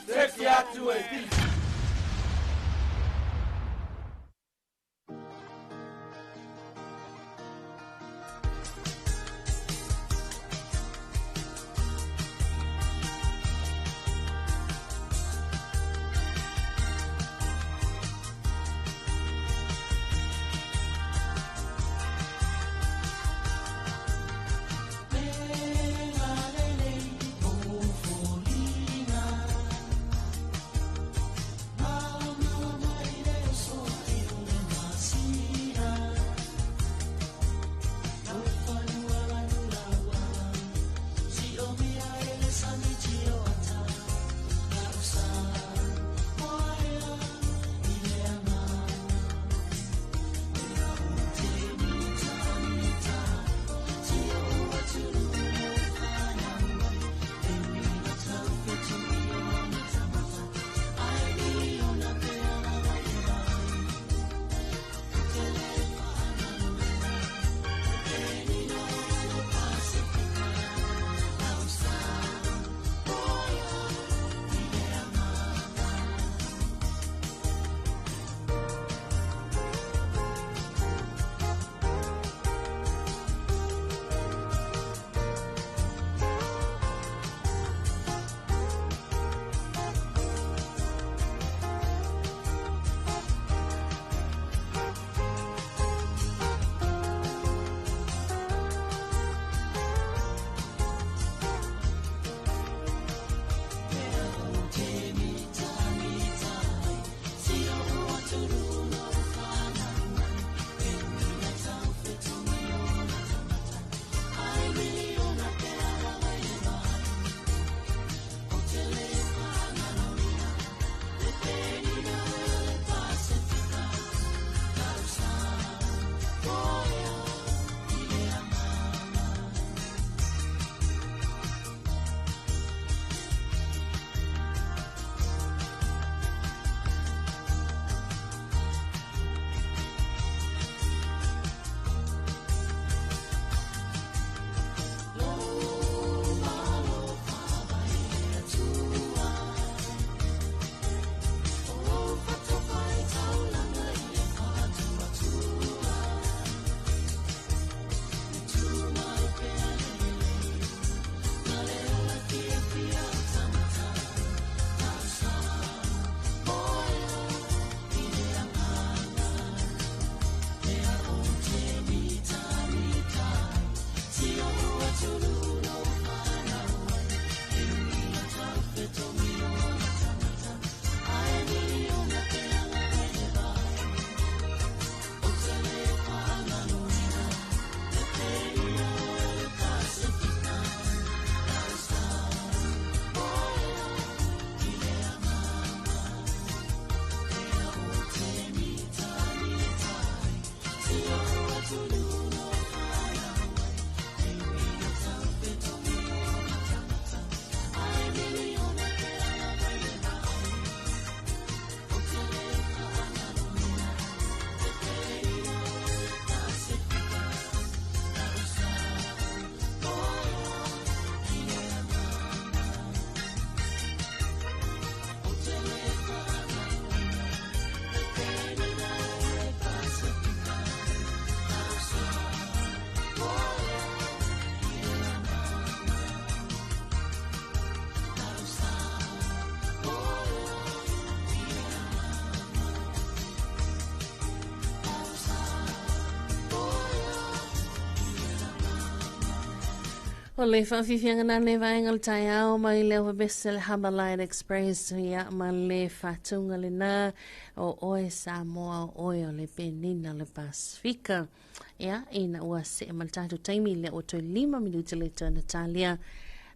Sexy atu e pi. O le whawhiwhianga na le vaenga tai ao mai leo wabese le Hammerline Express ia ma le whatunga le na o oe Samoa o oe o le penina le Pasifika. Ia, ina ua se e maltatu taimi le o toi 5 minuti le tō Natalia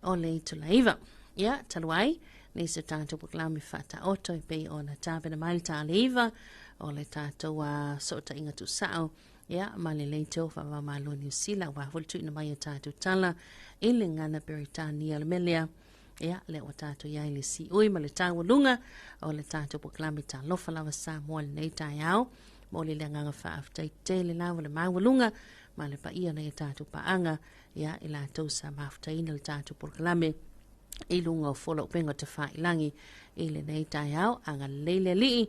o le itu laiva. Ia, taluai, ni se tātou puklami whata oto i pei o na tāpena maili tā leiva o le tātou a sota inga tu sao. Ia, ma le leito whawa malo New Zealand wa hultu ina mai tātou tala i le ngana Beritania le melea. Ia, le o tātou iai le si ui ma le tāua lunga o le tātou puklami Talofa Samoa le nei tai au. Mo le nganga whaaftai te le lawa le mawalunga ma le pa ia nei tātou paanga. Ia, i la tausa maaftai ina le tātou puklami. I lunga o whola upenga te whailangi I le nei tai au anga leile lii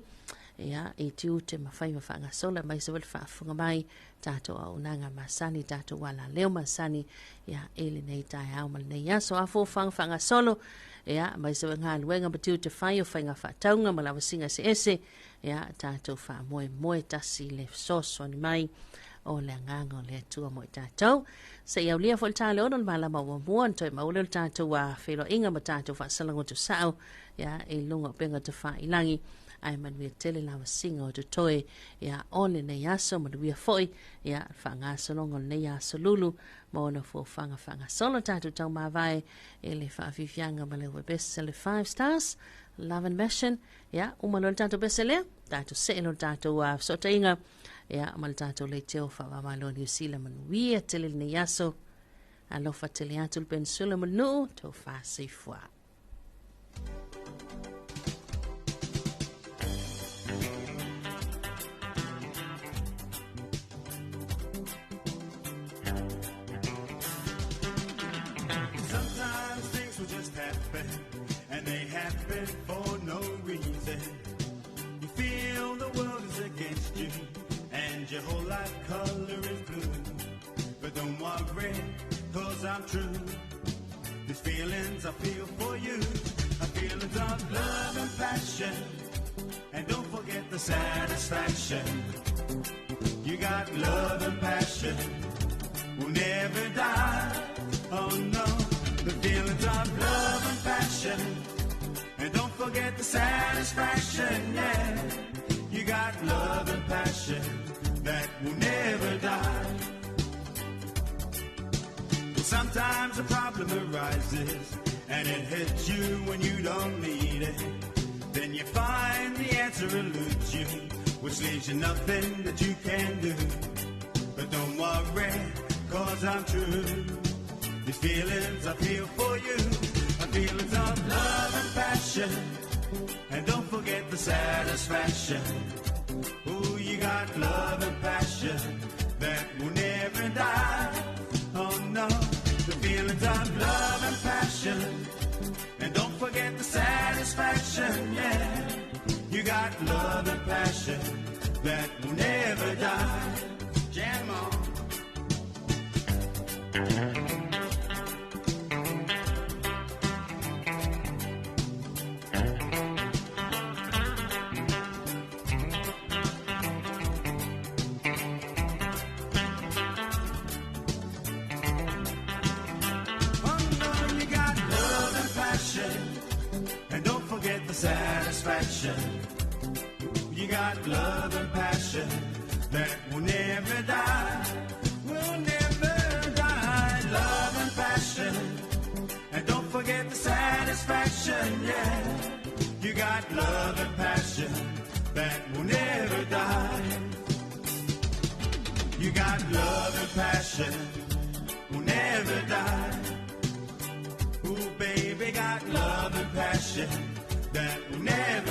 ia I tiu te mawhai mawhanga sola mai se wale whaafunga mai tātou au nanga masani tātou wala leo masani ia I le nei tai au mal nei aso a whanga solo ia mai se ngā luenga ma tiu te whai o whainga whaataunga ma lawa singa se ese ia tātou wha moe tasi le soso ni mai o le nganga o le atua mo I tātou. Sa iau lia fo le tāle ono ma la maua mua ntoi maule le tātou a whelo inga ma tātou wha salango tu sao ia I lunga o penga te wha ilangi ai manuia tele lawa singa o tu toe ia o le nei aso manuia foi ia wha ngā solongo le nei aso lulu ma ona fo whanga solo tātou tau mawai e le wha afifianga ma le webesa le 5 stars Love and Mission ia umalo le tātou bese lea tātou seelo tātou a sota inga ia mal tātou le teo wha malo New Zealand manuia tele le nei aso alofa tele atu le pensula manu tau wha seifua. Sometimes things will just happen, and they happen for no reason. You feel the world is against you, and your whole life color is blue. But don't worry, cause I'm true. These feelings I feel for you are feelings of love and passion. And don't forget the satisfaction. You got love and passion, will never die. Oh no, the feelings of love and passion. And don't forget the satisfaction, yeah. You got love and passion that will never die. Sometimes a problem arises and it hits you when you don't need it. Then you find the answer eludes you, which leaves you nothing that you can do. But don't worry, cause I'm true. These feelings I feel for you are feelings of love and passion. And don't forget the satisfaction. Ooh, you got love and passion that will never die. Oh no, the feelings of love and passion. And don't forget the satisfaction, yeah. You got love and passion that will never die. Jam on. And don't forget the satisfaction. You got love and passion that will never die. Will never die. Love and passion. And don't forget the satisfaction, yeah. You got love and passion that will never die. You got love and passion will never die. Ooh, baby, got love and passion that will never